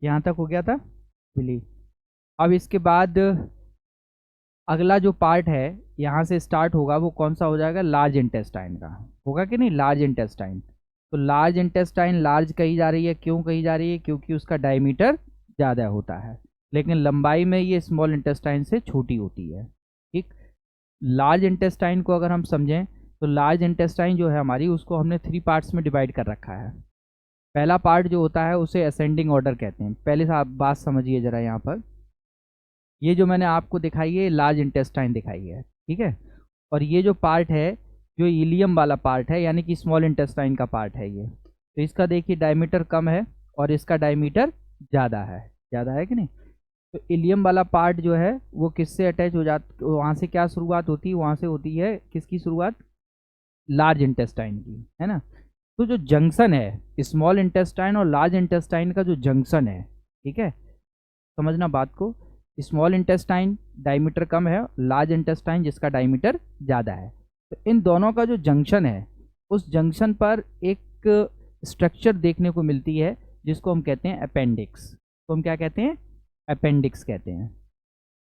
यहाँ तक हो गया था बिलीव। अब इसके बाद अगला जो पार्ट है यहाँ से स्टार्ट होगा, वो कौन सा हो जाएगा, लार्ज इंटेस्टाइन का होगा कि नहीं, लार्ज इंटेस्टाइन। तो लार्ज इंटेस्टाइन लार्ज कही जा रही है, क्यों कही जा रही है, क्योंकि उसका डायमीटर ज़्यादा होता है, लेकिन लंबाई में ये स्मॉल इंटेस्टाइन से छोटी होती है। ठीक। लार्ज इंटेस्टाइन को अगर हम समझें तो लार्ज इंटेस्टाइन जो है हमारी, उसको हमने 3 पार्ट्स में डिवाइड कर रखा है। पहला पार्ट जो होता है उसे असेंडिंग ऑर्डर कहते हैं। पहले से आप बात समझिए ज़रा यहाँ पर, ये जो मैंने आपको दिखाई है लार्ज इंटेस्टाइन दिखाई है, ठीक है। और ये जो पार्ट है, जो इलियम वाला पार्ट है, यानी कि स्मॉल इंटेस्टाइन का पार्ट है ये, तो इसका देखिए डायमीटर कम है और इसका डायमीटर ज़्यादा है कि नहीं। तो इलियम वाला पार्ट जो है वो किससे अटैच हो जाता, वहाँ से क्या शुरुआत होती है, वहाँ से होती है किसकी शुरुआत, लार्ज इंटेस्टाइन की, है ना। तो जो जंक्शन है स्मॉल इंटेस्टाइन और लार्ज इंटेस्टाइन का, जो जंक्शन है, ठीक है, समझना बात को, स्मॉल इंटेस्टाइन डायमीटर कम है, लार्ज इंटेस्टाइन जिसका डायमीटर ज़्यादा है, तो इन दोनों का जो जंक्शन है, उस जंक्शन पर एक स्ट्रक्चर देखने को मिलती है जिसको हम कहते हैं अपेंडिक्स। तो हम क्या कहते हैं, अपेंडिक्स कहते हैं।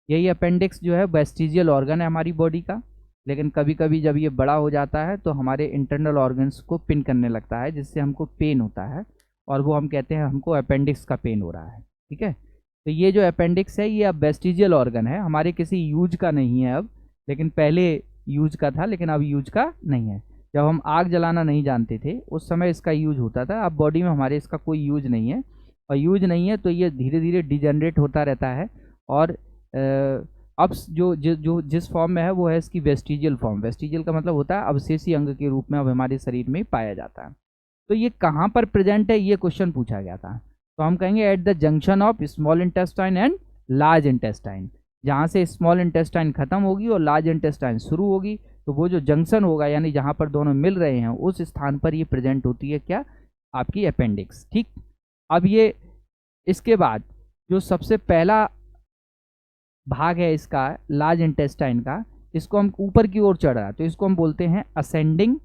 यही अपेंडिक्स जो है वेस्टिजियल ऑर्गन है हमारी बॉडी का, लेकिन कभी कभी जब ये बड़ा हो जाता है तो हमारे इंटरनल ऑर्गन्स को पिन करने लगता है, जिससे हमको पेन होता है, और वो हम कहते हैं हमको अपेंडिक्स का पेन हो रहा है, ठीक है। तो ये जो अपेंडिक्स है ये अब वेस्टिजियल ऑर्गन है, हमारे किसी यूज का नहीं है अब, लेकिन पहले यूज का था, लेकिन अब यूज का नहीं है। जब हम आग जलाना नहीं जानते थे उस समय इसका यूज होता था, अब बॉडी में हमारे इसका कोई यूज नहीं है, और यूज नहीं है तो ये धीरे धीरे डिजेनरेट होता रहता है, और अब जो जिस फॉर्म में है वो है इसकी वेस्टिजियल फॉर्म। वेस्टिजियल का मतलब होता है अवशेषी अंग के रूप में अब हमारे शरीर में पाया जाता है। तो ये कहाँ पर प्रेजेंट है, ये क्वेश्चन पूछा गया था, तो हम कहेंगे at the junction of small intestine and large intestine. जहाँ से स्मॉल इंटेस्टाइन खत्म होगी और लार्ज इंटेस्टाइन शुरू होगी, तो वो जो जंक्शन होगा, यानी जहाँ पर दोनों मिल रहे हैं, उस स्थान पर ये प्रेजेंट होती है क्या, आपकी अपेंडिक्स। ठीक। अब ये इसके बाद जो सबसे पहला भाग है इसका लार्ज इंटेस्टाइन का, इसको हम ऊपर की ओर चढ़ रहा है तो इसको हम बोलते हैं असेंडिंग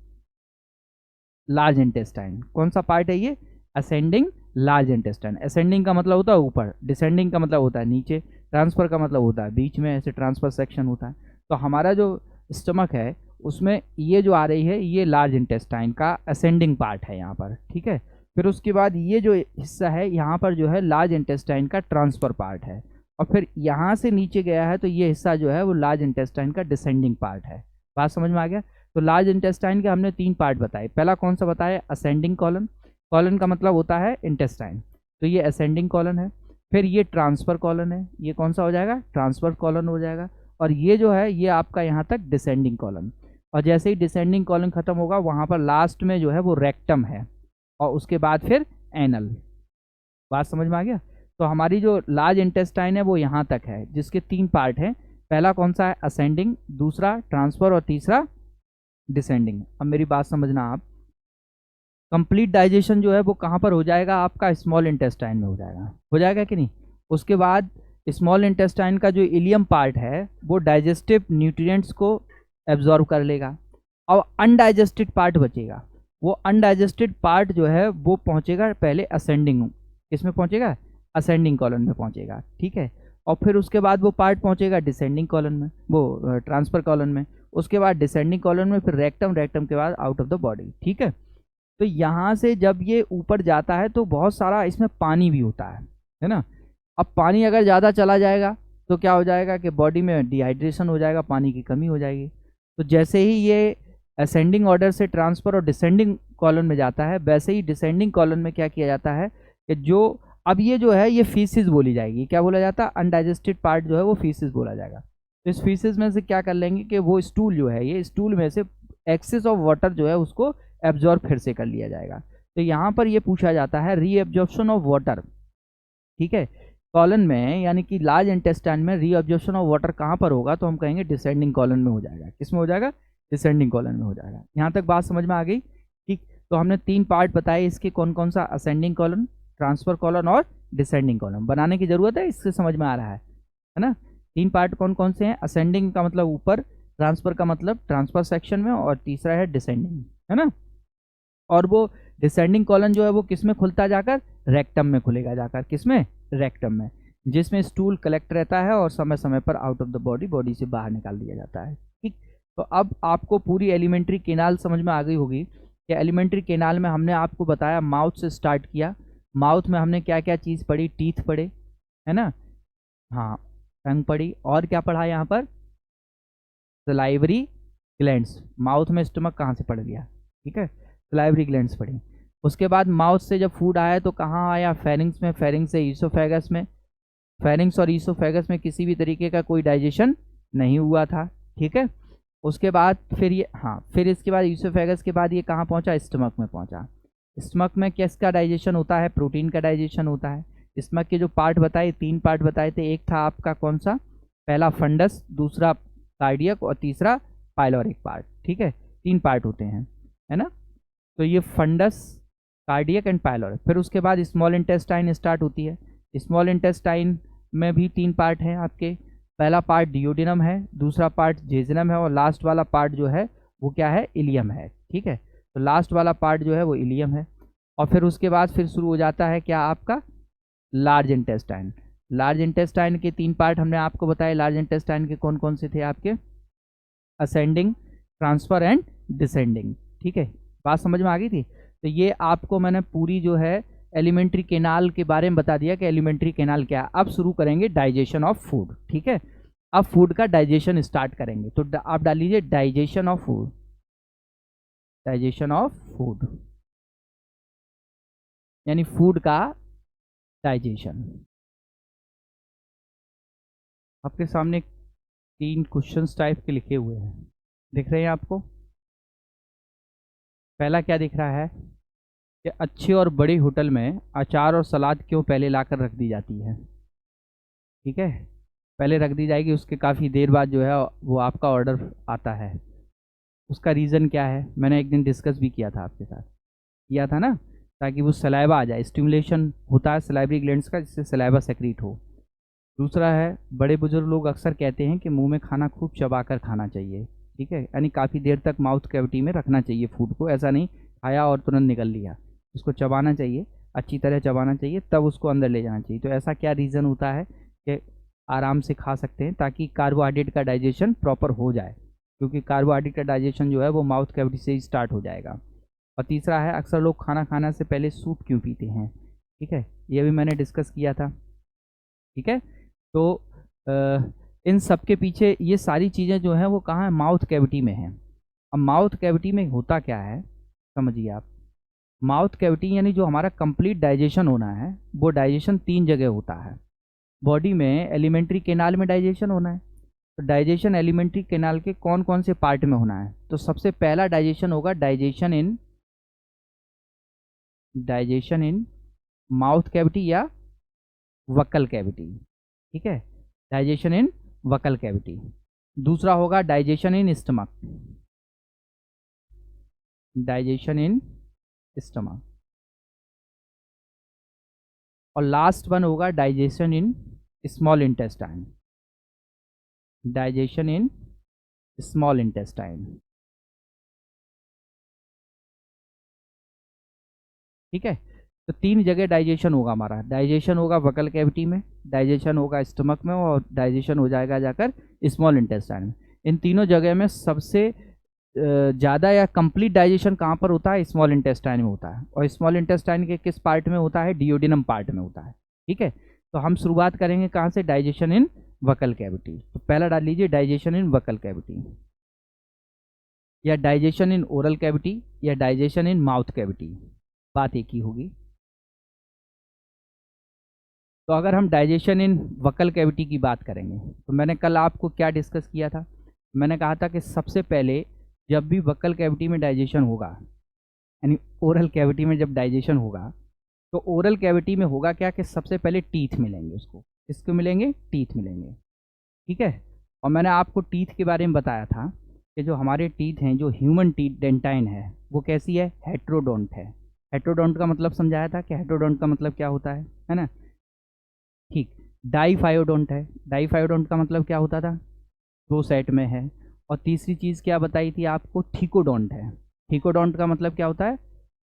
लार्ज इंटेस्टाइन। कौन सा पार्ट है ये, असेंडिंग लार्ज इंटेस्टाइन। असेंडिंग का मतलब होता है ऊपर, डिसेंडिंग का मतलब होता है नीचे, ट्रांसफर का मतलब होता है बीच में, ऐसे ट्रांसफर सेक्शन होता है। तो हमारा जो स्टमक है उसमें ये जो आ रही है ये लार्ज इंटेस्टाइन का असेंडिंग पार्ट है यहाँ पर, ठीक है। फिर उसके बाद ये जो हिस्सा है यहाँ पर जो है लार्ज इंटेस्टाइन का ट्रांसफर पार्ट है, और फिर यहाँ से नीचे गया है तो ये हिस्सा जो है वो लार्ज इंटेस्टाइन का डिसेंडिंग पार्ट है। बात समझ में आ गया। तो लार्ज इंटेस्टाइन के हमने 3 पार्ट बताए। पहला कौन सा बताया, असेंडिंग कॉलन। कॉलन का मतलब होता है इंटेस्टाइन, तो ये असेंडिंग कॉलन है। फिर ये ट्रांसफर कॉलन है, ये कौन सा हो जाएगा, ट्रांसफर कॉलन हो जाएगा। और ये जो है ये आपका यहाँ तक डिसेंडिंग कॉलन, और जैसे ही डिसेंडिंग कॉलन खत्म होगा वहाँ पर लास्ट में जो है वो रेक्टम है, और उसके बाद फिर एनल। बात समझ में आ गया। तो हमारी जो लार्ज इंटेस्टाइन है वो यहाँ तक है, जिसके 3 पार्ट हैं। पहला कौन सा है, असेंडिंग, दूसरा ट्रांसफर, और तीसरा डिसेंडिंग। अब मेरी बात समझना आप, कंप्लीट डाइजेशन जो है वो कहाँ पर हो जाएगा, आपका स्मॉल इंटेस्टाइन में हो जाएगा कि नहीं। उसके बाद स्मॉल इंटेस्टाइन का जो इलियम पार्ट है वो डाइजेस्टिव न्यूट्रिएंट्स को एब्जॉर्ब कर लेगा, और अनडाइजेस्टेड पार्ट बचेगा। वो अनडाइजेस्टेड पार्ट जो है वो पहुँचेगा पहले असेंडिंग, किसमें पहुँचेगा, असेंडिंग कॉलन में पहुँचेगा, ठीक है। और फिर उसके बाद वो पार्ट पहुँचेगा डिसेंडिंग कॉलन में, वो ट्रांसफर कॉलन में, उसके बाद डिसेंडिंग कॉलन में, फिर रेक्टम, रेक्टम के बाद आउट ऑफ द बॉडी, ठीक है। तो यहाँ से जब ये ऊपर जाता है तो बहुत सारा इसमें पानी भी होता है ना। अब पानी अगर ज़्यादा चला जाएगा तो क्या हो जाएगा कि बॉडी में डिहाइड्रेशन हो जाएगा, पानी की कमी हो जाएगी। तो जैसे ही ये असेंडिंग ऑर्डर से ट्रांसफर और डिसेंडिंग कॉलन में जाता है, वैसे ही डिसेंडिंग कॉलन में क्या किया जाता है कि जो अब ये जो है ये फीसिस बोली जाएगी, क्या बोला जाता है, अनडाइजेस्टेड पार्ट जो है वो फीसिस बोला जाएगा। तो इस फीसिस में से क्या कर लेंगे कि वो स्टूल जो है, ये स्टूल में से एक्सेस ऑफ वाटर जो है उसको एब्जॉर्ब फिर से कर लिया जाएगा। तो यहाँ पर ये पूछा जाता है रीएब्जॉर्प्शन ऑफ वाटर, ठीक है, कॉलन में, यानी कि लार्ज इंटेस्टाइन में रीअब्जॉर्प्शन ऑफ वाटर कहाँ पर होगा, तो हम कहेंगे डिसेंडिंग कॉलन में हो जाएगा। किस में हो जाएगा, डिसेंडिंग कॉलन में हो जाएगा। यहाँ तक बात समझ में आ गई, ठीक। तो हमने 3 पार्ट बताए इसके, कौन कौन सा, असेंडिंग कॉलन, ट्रांसफर कॉलन और डिसेंडिंग कॉलन। बनाने की जरूरत है, इससे समझ में आ रहा है ना। 3 पार्ट कौन कौन से हैं, असेंडिंग का मतलब ऊपर, ट्रांसफर का मतलब ट्रांसफर सेक्शन में, और तीसरा है डिसेंडिंग, है ना। और वो डिसेंडिंग कॉलन जो है वो किस में खुलता जाकर, रेक्टम में खुलेगा जाकर, किस में, रेक्टम में, जिसमें स्टूल कलेक्ट रहता है और समय समय पर आउट ऑफ द बॉडी से बाहर निकाल दिया जाता है। ठीक, तो अब आपको पूरी एलिमेंट्री केनाल समझ में आ गई होगी कि एलिमेंट्री केनाल में हमने आपको बताया माउथ से स्टार्ट किया। माउथ में हमने क्या क्या चीज़ पढ़ी, टीथ पढ़े, है ना, हाँ, टंग पढ़ी, और क्या पढ़ा यहाँ पर, सलाइवरी ग्लैंड्स। माउथ में स्टमक कहाँ से पढ़ लिया, ठीक है, सलाइवरी ग्लैंड्स पढ़ी। उसके बाद माउथ से जब फूड आया तो कहाँ आया, फेरिंग्स में, फेरिंग्स से ईसोफेगस में। फेरिंग्स और ईसोफेगस में किसी भी तरीके का कोई डाइजेशन नहीं हुआ था, ठीक है। उसके बाद फिर ये, हाँ, फिर इसके बाद ईसोफेगस के बाद ये कहाँ पहुँचा, स्टमक में पहुँचा। स्टमक में किसका डाइजेशन होता है, प्रोटीन का डाइजेशन होता है। स्टमक के जो पार्ट बताए, 3 पार्ट बताए थे, एक था आपका कौन सा, पहला फंडस, दूसरा कार्डियक और तीसरा पाइलोरिक पार्ट, ठीक है, 3 पार्ट होते हैं, है ना। तो ये फंडस, कार्डियक एंड पाइलोरिक। फिर उसके बाद स्मॉल इंटेस्टाइन स्टार्ट होती है। स्मॉल इंटेस्टाइन में भी 3 पार्ट हैं आपके। पहला पार्ट डियोडिनम है, दूसरा पार्ट जेजनम है और लास्ट वाला पार्ट जो है वो क्या है, इलियम है, ठीक है। तो लास्ट वाला पार्ट जो है वो इलियम है। और फिर उसके बाद फिर शुरू हो जाता है क्या आपका, लार्ज इंटेस्टाइन। लार्ज इंटेस्टाइन के 3 पार्ट हमने आपको बताए। लार्ज इंटेस्टाइन के कौन कौन से थे आपके, असेंडिंग, ट्रांसफर एंड डिसेंडिंग, ठीक है, बात समझ में आ गई थी। तो ये आपको मैंने पूरी जो है एलिमेंट्री केनाल के बारे में बता दिया कि एलिमेंट्री केनाल क्या है। अब शुरू करेंगे डाइजेशन ऑफ फूड, ठीक है। अब फूड का डाइजेशन स्टार्ट करेंगे, तो आप डाल लीजिए digestion of food, digestion of food यानी फूड का डाइजेशन। आपके सामने 3 क्वेश्चंस टाइप के लिखे हुए हैं, दिख रहे हैं आपको। पहला क्या दिख रहा है कि अच्छे और बड़ी होटल में अचार और सलाद क्यों पहले लाकर रख दी जाती है, ठीक है, पहले रख दी जाएगी, उसके काफ़ी देर बाद जो है वो आपका ऑर्डर आता है। उसका रीज़न क्या है, मैंने एक दिन डिस्कस भी किया था आपके साथ, किया था ना, ताकि वो सलाइवा आ जाए, स्टिमुलेशन होता है सलाइवरी ग्लैंड्स का, जिससे सलाइवा सेक्रीट हो। दूसरा है, बड़े बुजुर्ग लोग अक्सर कहते हैं कि मुंह में खाना खूब चबा कर खाना चाहिए, ठीक है, यानी काफ़ी देर तक माउथ कैविटी में रखना चाहिए फूड को, ऐसा नहीं खाया और तुरंत निकल लिया, उसको चबाना चाहिए, अच्छी तरह चबाना चाहिए, तब उसको अंदर ले जाना चाहिए। तो ऐसा क्या रीज़न होता है कि आराम से खा सकते हैं ताकि कार्बोहाइड्रेट का डाइजेशन प्रॉपर हो जाए, क्योंकि कार्बोहाइड्रेट का डाइजेशन जो है वो माउथ कैविटी से ही स्टार्ट हो जाएगा। और तीसरा है, अक्सर लोग खाना खाने से पहले सूप क्यों पीते हैं, ठीक है, ये भी मैंने डिस्कस किया था, ठीक है। तो इन सब के पीछे ये सारी चीज़ें जो हैं वो कहाँ है, माउथ कैविटी में हैं। अब माउथ कैविटी में होता क्या है, समझिए आप, माउथ कैविटी यानी जो हमारा कंप्लीट डाइजेशन होना है वो डाइजेशन 3 जगह होता है। बॉडी में एलिमेंट्री केनाल में डाइजेशन होना है, तो डाइजेशन एलिमेंट्री केनाल के कौन कौन से पार्ट में होना है, तो सबसे पहला डाइजेशन होगा डाइजेशन इन माउथ कैविटी या वक्कल कैविटी, ठीक है, डाइजेशन इन वक्कल कैविटी। दूसरा होगा digestion in stomach, digestion in stomach. और लास्ट वन होगा digestion in small intestine, digestion in small intestine, ठीक है। तो 3 जगह डाइजेशन होगा हमारा, डाइजेशन होगा वकल कैविटी में, डाइजेशन होगा स्टमक में और डाइजेशन हो जाएगा जाकर स्मॉल इंटेस्टाइन में। इन तीनों जगह में सबसे ज़्यादा या कंप्लीट डाइजेशन कहाँ पर होता है, स्मॉल इंटेस्टाइन में होता है। और स्मॉल इंटेस्टाइन के किस पार्ट में होता है, डियोडिनम पार्ट में होता है, ठीक है। तो हम शुरुआत करेंगे कहाँ से, डाइजेशन इन वकल कैविटी। तो पहला डाल लीजिए डाइजेशन इन वकल कैविटी, या डाइजेशन इन ओरल कैविटी, या डाइजेशन इन माउथ कैविटी, बात एक ही होगी। तो अगर हम डाइजेशन इन वकल कैविटी की बात करेंगे तो मैंने कल आपको क्या डिस्कस किया था, मैंने कहा था कि सबसे पहले जब भी वकल कैविटी में डाइजेशन होगा, यानी ओरल कैविटी में जब डाइजेशन होगा, तो ओरल कैविटी में होगा क्या कि सबसे पहले टीथ मिलेंगे उसको, किसको मिलेंगे, टीथ मिलेंगे, ठीक है। और मैंने आपको टीथ के बारे में बताया था कि जो हमारे टीथ हैं, जो ह्यूमन टीथ डेंटाइन है, वो कैसी है, हेट्रोडोंट है। हेट्रोडोंट का मतलब समझाया था कि हेट्रोडोंट का मतलब क्या होता है ना, ठीक। डाईफायोडोंट है, डाईफायोडोंट का मतलब क्या होता था, 2 सेट में है। और तीसरी चीज़ क्या बताई थी आपको, थीकोडोंट है। थीकोडोंट का मतलब क्या होता है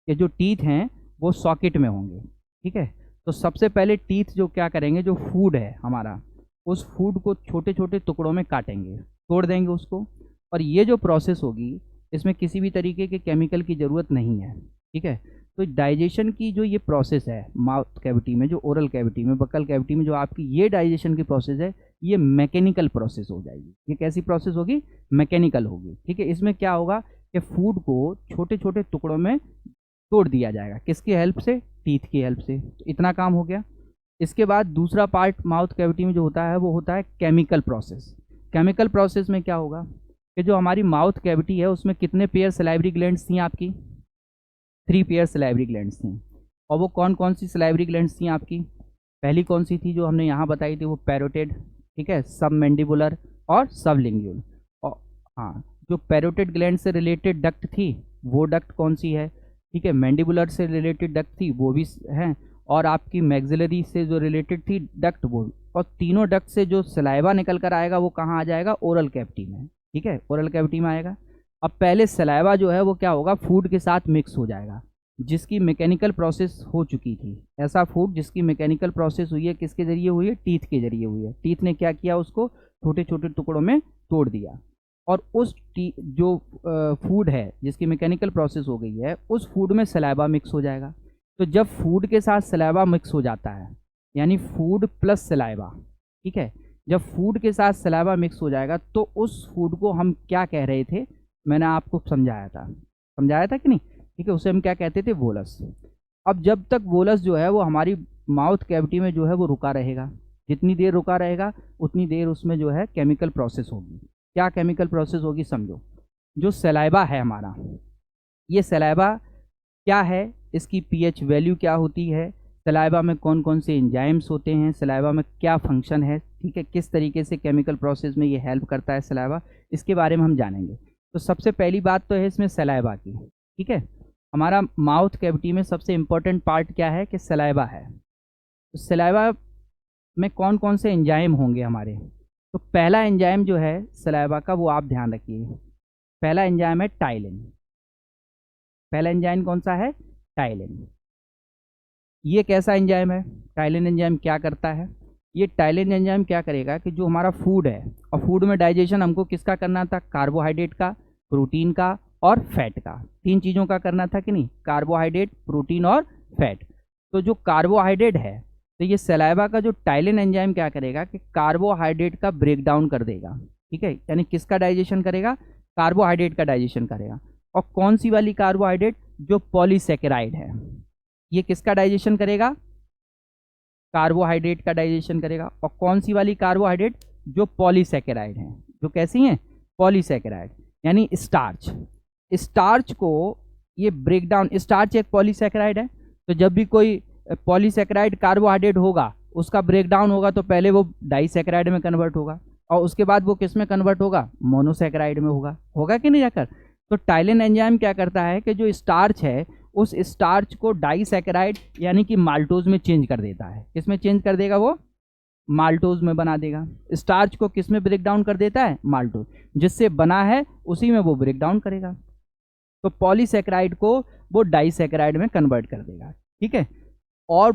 कि जो टीथ हैं वो सॉकेट में होंगे, ठीक है। तो सबसे पहले टीथ जो क्या करेंगे, जो फूड है हमारा, उस फूड को छोटे छोटे टुकड़ों में काटेंगे, तोड़ देंगे उसको। और ये जो प्रोसेस होगी, इसमें किसी भी तरीके के केमिकल की ज़रूरत नहीं है, ठीक है। तो डाइजेशन की जो ये प्रोसेस है माउथ कैविटी में, जो ओरल कैविटी में, बकल कैविटी में जो आपकी ये डाइजेशन की प्रोसेस है, ये मैकेनिकल प्रोसेस हो जाएगी। ये कैसी प्रोसेस होगी? मैकेनिकल होगी, ठीक है। इसमें क्या होगा कि फूड को छोटे छोटे टुकड़ों में तोड़ दिया जाएगा, किसकी हेल्प से? टीथ की हेल्प से। तो इतना काम हो गया। इसके बाद दूसरा पार्ट माउथ कैविटी में जो होता है वो होता है केमिकल प्रोसेस। केमिकल प्रोसेस में क्या होगा कि जो हमारी माउथ कैविटी है उसमें कितने पेयर सलाइवरी ग्लैंड्स थी आपकी? 3 पेयर सलाइवरी ग्लैंड्स थी। और वो कौन कौन सी सलाइवरी ग्लैंड्स थी आपकी? पहली कौन सी थी जो हमने यहाँ बताई थी? वो पैरोटिड, ठीक है, सब मैंडिबुलर और सबलिंगुअल। और हाँ, जो पैरोटिड ग्लैंड से रिलेटेड डक्ट थी वो डक्ट कौन सी है? ठीक है, मैंडिबुलर से रिलेटेड डक्ट थी वो भी है, और आपकी मैक्सिलरी से जो रिलेटेड थी डक्ट वो भी। और तीनों डक्ट से जो सलाइवा निकल कर आएगा वो कहाँ आ जाएगा? ओरल कैविटी में, ठीक है, ओरल कैविटी में आएगा। अब पहले सलाइवा जो है वो क्या होगा? फूड के साथ मिक्स हो जाएगा, जिसकी मैकेनिकल प्रोसेस हो चुकी थी। ऐसा फूड जिसकी मैकेनिकल प्रोसेस हुई है, किसके जरिए हुई है? टीथ के जरिए हुई है। टीथ ने क्या किया? उसको छोटे छोटे टुकड़ों में तोड़ दिया, और उस जो फूड है जिसकी मैकेनिकल प्रोसेस हो गई है, उस फूड में सलाइवा मिक्स हो जाएगा। तो जब फूड के साथ सलाइवा मिक्स हो जाता है, यानी फूड प्लस सलाइवा, ठीक है, जब फूड के साथ सलाइवा मिक्स हो जाएगा तो उस फूड को हम क्या कह रहे थे? मैंने आपको समझाया था कि नहीं, ठीक है, उसे हम क्या कहते थे? बोलस। अब जब तक बोलस जो है वो हमारी माउथ कैविटी में जो है वो रुका रहेगा, जितनी देर रुका रहेगा उतनी देर उसमें जो है केमिकल प्रोसेस होगी। क्या केमिकल प्रोसेस होगी? समझो, जो सलाइवा है हमारा, ये सलाइवा क्या है, इसकी पीएच वैल्यू क्या होती है, सलाइवा में कौन कौन से एंजाइम्स होते हैं, सलाइवा में क्या फंक्शन है, ठीक है, किस तरीके से केमिकल प्रोसेस में ये हेल्प करता है सलाइवा, इसके बारे में हम जानेंगे। तो सबसे पहली बात तो है इसमें सलाइवा की, ठीक है। हमारा माउथ कैविटी में सबसे इम्पोर्टेंट पार्ट क्या है? कि सलाइवा है। तो सलाइवा में कौन कौन से एंजाइम होंगे हमारे? तो पहला एंजाइम जो है सलाइवा का, वो आप ध्यान रखिए, पहला एंजाइम है टाइलिन। पहला एंजाइम कौन सा है? टाइलिन। ये कैसा एंजाइम है? टाइलिन एंजाइम क्या करता है? ये टाइलिन एंजाइम क्या करेगा कि जो हमारा फूड है, और फूड में डाइजेशन हमको किसका करना था? कार्बोहाइड्रेट का, प्रोटीन का और फैट का। 3 चीज़ों का करना था कि नहीं? कार्बोहाइड्रेट, प्रोटीन और फैट। तो जो कार्बोहाइड्रेट है, तो ये सलाइवा का जो टाइलिन एंजाइम क्या करेगा कि कार्बोहाइड्रेट का ब्रेक डाउन कर देगा, ठीक है, यानी किसका डाइजेशन करेगा? कार्बोहाइड्रेट का डाइजेशन करेगा। और कौन सी वाली कार्बोहाइड्रेट? जो पॉलीसेकेराइड है, ये किसका डाइजेशन करेगा? कार्बोहाइड्रेट का डाइजेशन करेगा। और कौन सी वाली कार्बोहाइड्रेट? जो पॉलीसेकेराइड है। जो कैसी हैं? पॉलीसेकेराइड, यानी स्टार्च। स्टार्च को ये ब्रेक डाउन, स्टार्च एक पॉलीसेकेराइड है, तो जब भी कोई पॉलीसेकेराइड कार्बोहाइड्रेट होगा उसका ब्रेक डाउन होगा तो पहले वो डाइसेकेराइड में कन्वर्ट होगा, और उसके बाद वो किस में कन्वर्ट होगा? मोनोसेकेराइड में होगा कि नहीं जाकर? तो टाइलिन एंजाइम क्या करता है कि जो स्टार्च है उस स्टार्च को डाइसेकेराइड यानी कि माल्टोज में चेंज कर देता है। किस में चेंज कर देगा? वो माल्टोज में बना देगा। स्टार्च को किस में ब्रेक डाउन कर देता है? माल्टोज, जिससे बना है उसी में वो ब्रेक डाउन करेगा। तो पॉलीसेकेराइड को वो डाइसेकेराइड में कन्वर्ट कर देगा, ठीक है। और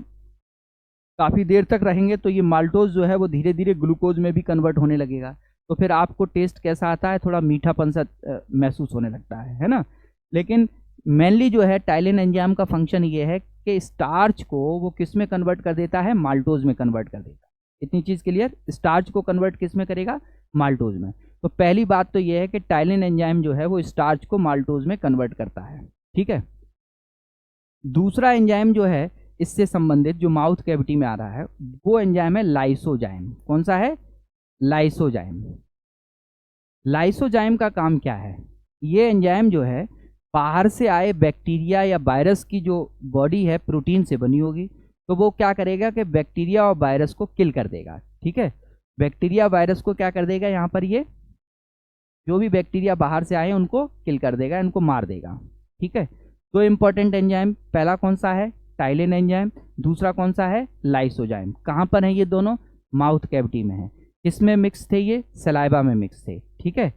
काफ़ी देर तक रहेंगे तो ये माल्टोज जो है वो धीरे धीरे ग्लूकोज में भी कन्वर्ट होने लगेगा। तो फिर आपको टेस्ट कैसा आता है? थोड़ा मीठापन सा महसूस होने लगता है ना। लेकिन मेनली जो है टाइलिन एंजाइम का फंक्शन ये है कि स्टार्च को वो किस में कन्वर्ट कर देता है? माल्टोज में कन्वर्ट कर देता है। इतनी चीज़ क्लियर? स्टार्च को कन्वर्ट किस में करेगा? माल्टोज में। तो पहली बात तो ये है कि टाइलिन एंजाइम जो है वो स्टार्च को माल्टोज में कन्वर्ट करता है, ठीक है। दूसरा एंजाइम जो है इससे संबंधित जो माउथ कैविटी में आ रहा है वो एंजाइम है लाइसोजाइम। कौन सा है? लाइसोजाइम। लाइसोजाइम का काम क्या है? ये एंजाइम जो है बाहर से आए बैक्टीरिया या वायरस की जो बॉडी है प्रोटीन से बनी होगी, तो वो क्या करेगा कि बैक्टीरिया और वायरस को किल कर देगा, ठीक है। बैक्टीरिया वायरस को क्या कर देगा? यहाँ पर ये जो भी बैक्टीरिया बाहर से आए उनको किल कर देगा, इनको मार देगा, ठीक है। तो इम्पॉर्टेंट एंजाइम, पहला कौन सा है? Ptyalin enzyme. दूसरा कौन सा है? लाइसोजाइम। कहाँ पर है ये दोनों? माउथ कैविटी में है। किसमें मिक्स थे ये? सलाइवा में मिक्स थे, ठीक है।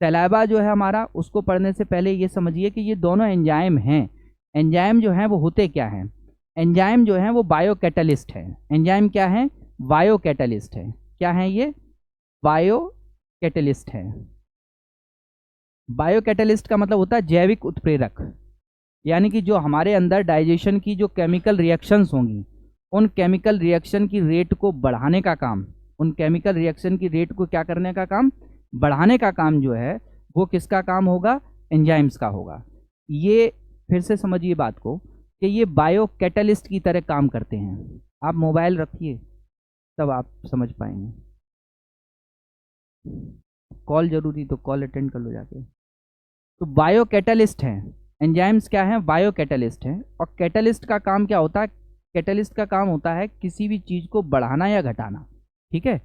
सलाइवा जो है हमारा, उसको पढ़ने से पहले ये समझिए कि ये दोनों एंजाइम हैं। एंजाइम जो हैं वो होते क्या हैं? एंजाइम जो है वो बायो कैटलिस्ट है। एंजाइम क्या है? बायो कैटलिस्ट है। क्या है ये? बायो कैटलिस्ट है। बायो कैटलिस्ट का मतलब होता है जैविक उत्प्रेरक, यानी कि जो हमारे अंदर डाइजेशन की जो केमिकल रिएक्शंस होंगी, उन केमिकल रिएक्शन की रेट को बढ़ाने का काम, उन केमिकल रिएक्शन की रेट को क्या करने का काम, बढ़ाने का काम जो है वो किसका काम होगा? एंजाइम्स का होगा। ये फिर से समझिए बात को कि ये बायो कैटलिस्ट की तरह काम करते हैं। आप मोबाइल रखिए तब आप समझ पाएंगे। कॉल जरूरी तो कॉल अटेंड कर लो जाके। तो बायो कैटलिस्ट हैं एंजाइम्स। क्या है? बायो कैटलिस्ट हैं। और कैटलिस्ट का काम क्या होता है? कैटलिस्ट का काम होता है किसी भी चीज़ को बढ़ाना या घटाना। ठीक है,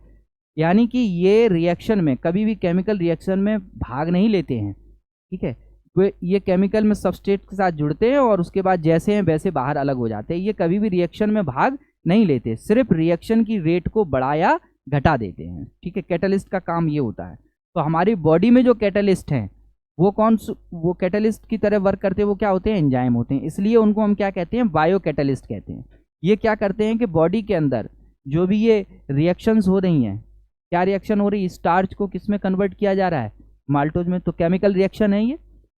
यानी कि ये रिएक्शन में कभी भी केमिकल रिएक्शन में भाग नहीं लेते हैं। ठीक है, वे ये केमिकल में सबस्ट्रेट के साथ जुड़ते हैं और उसके बाद जैसे हैं वैसे बाहर अलग हो जाते हैं। ये कभी भी रिएक्शन में भाग नहीं लेते, सिर्फ रिएक्शन की रेट को बढ़ा या घटा देते हैं। ठीक है, कैटलिस्ट का काम ये होता है। तो हमारी बॉडी में जो कैटलिस्ट हैं वो वो कैटलिस्ट की तरह वर्क करते हैं। वो क्या होते हैं? एंजाइम होते हैं। इसलिए उनको हम क्या कहते हैं? बायो कैटलिस्ट कहते हैं। ये क्या करते हैं कि बॉडी के अंदर जो भी ये रिएक्शंस हो रही हैं, क्या रिएक्शन हो रही है? स्टार्च को किस में कन्वर्ट किया जा रहा है? माल्टोज में। तो केमिकल रिएक्शन है ये।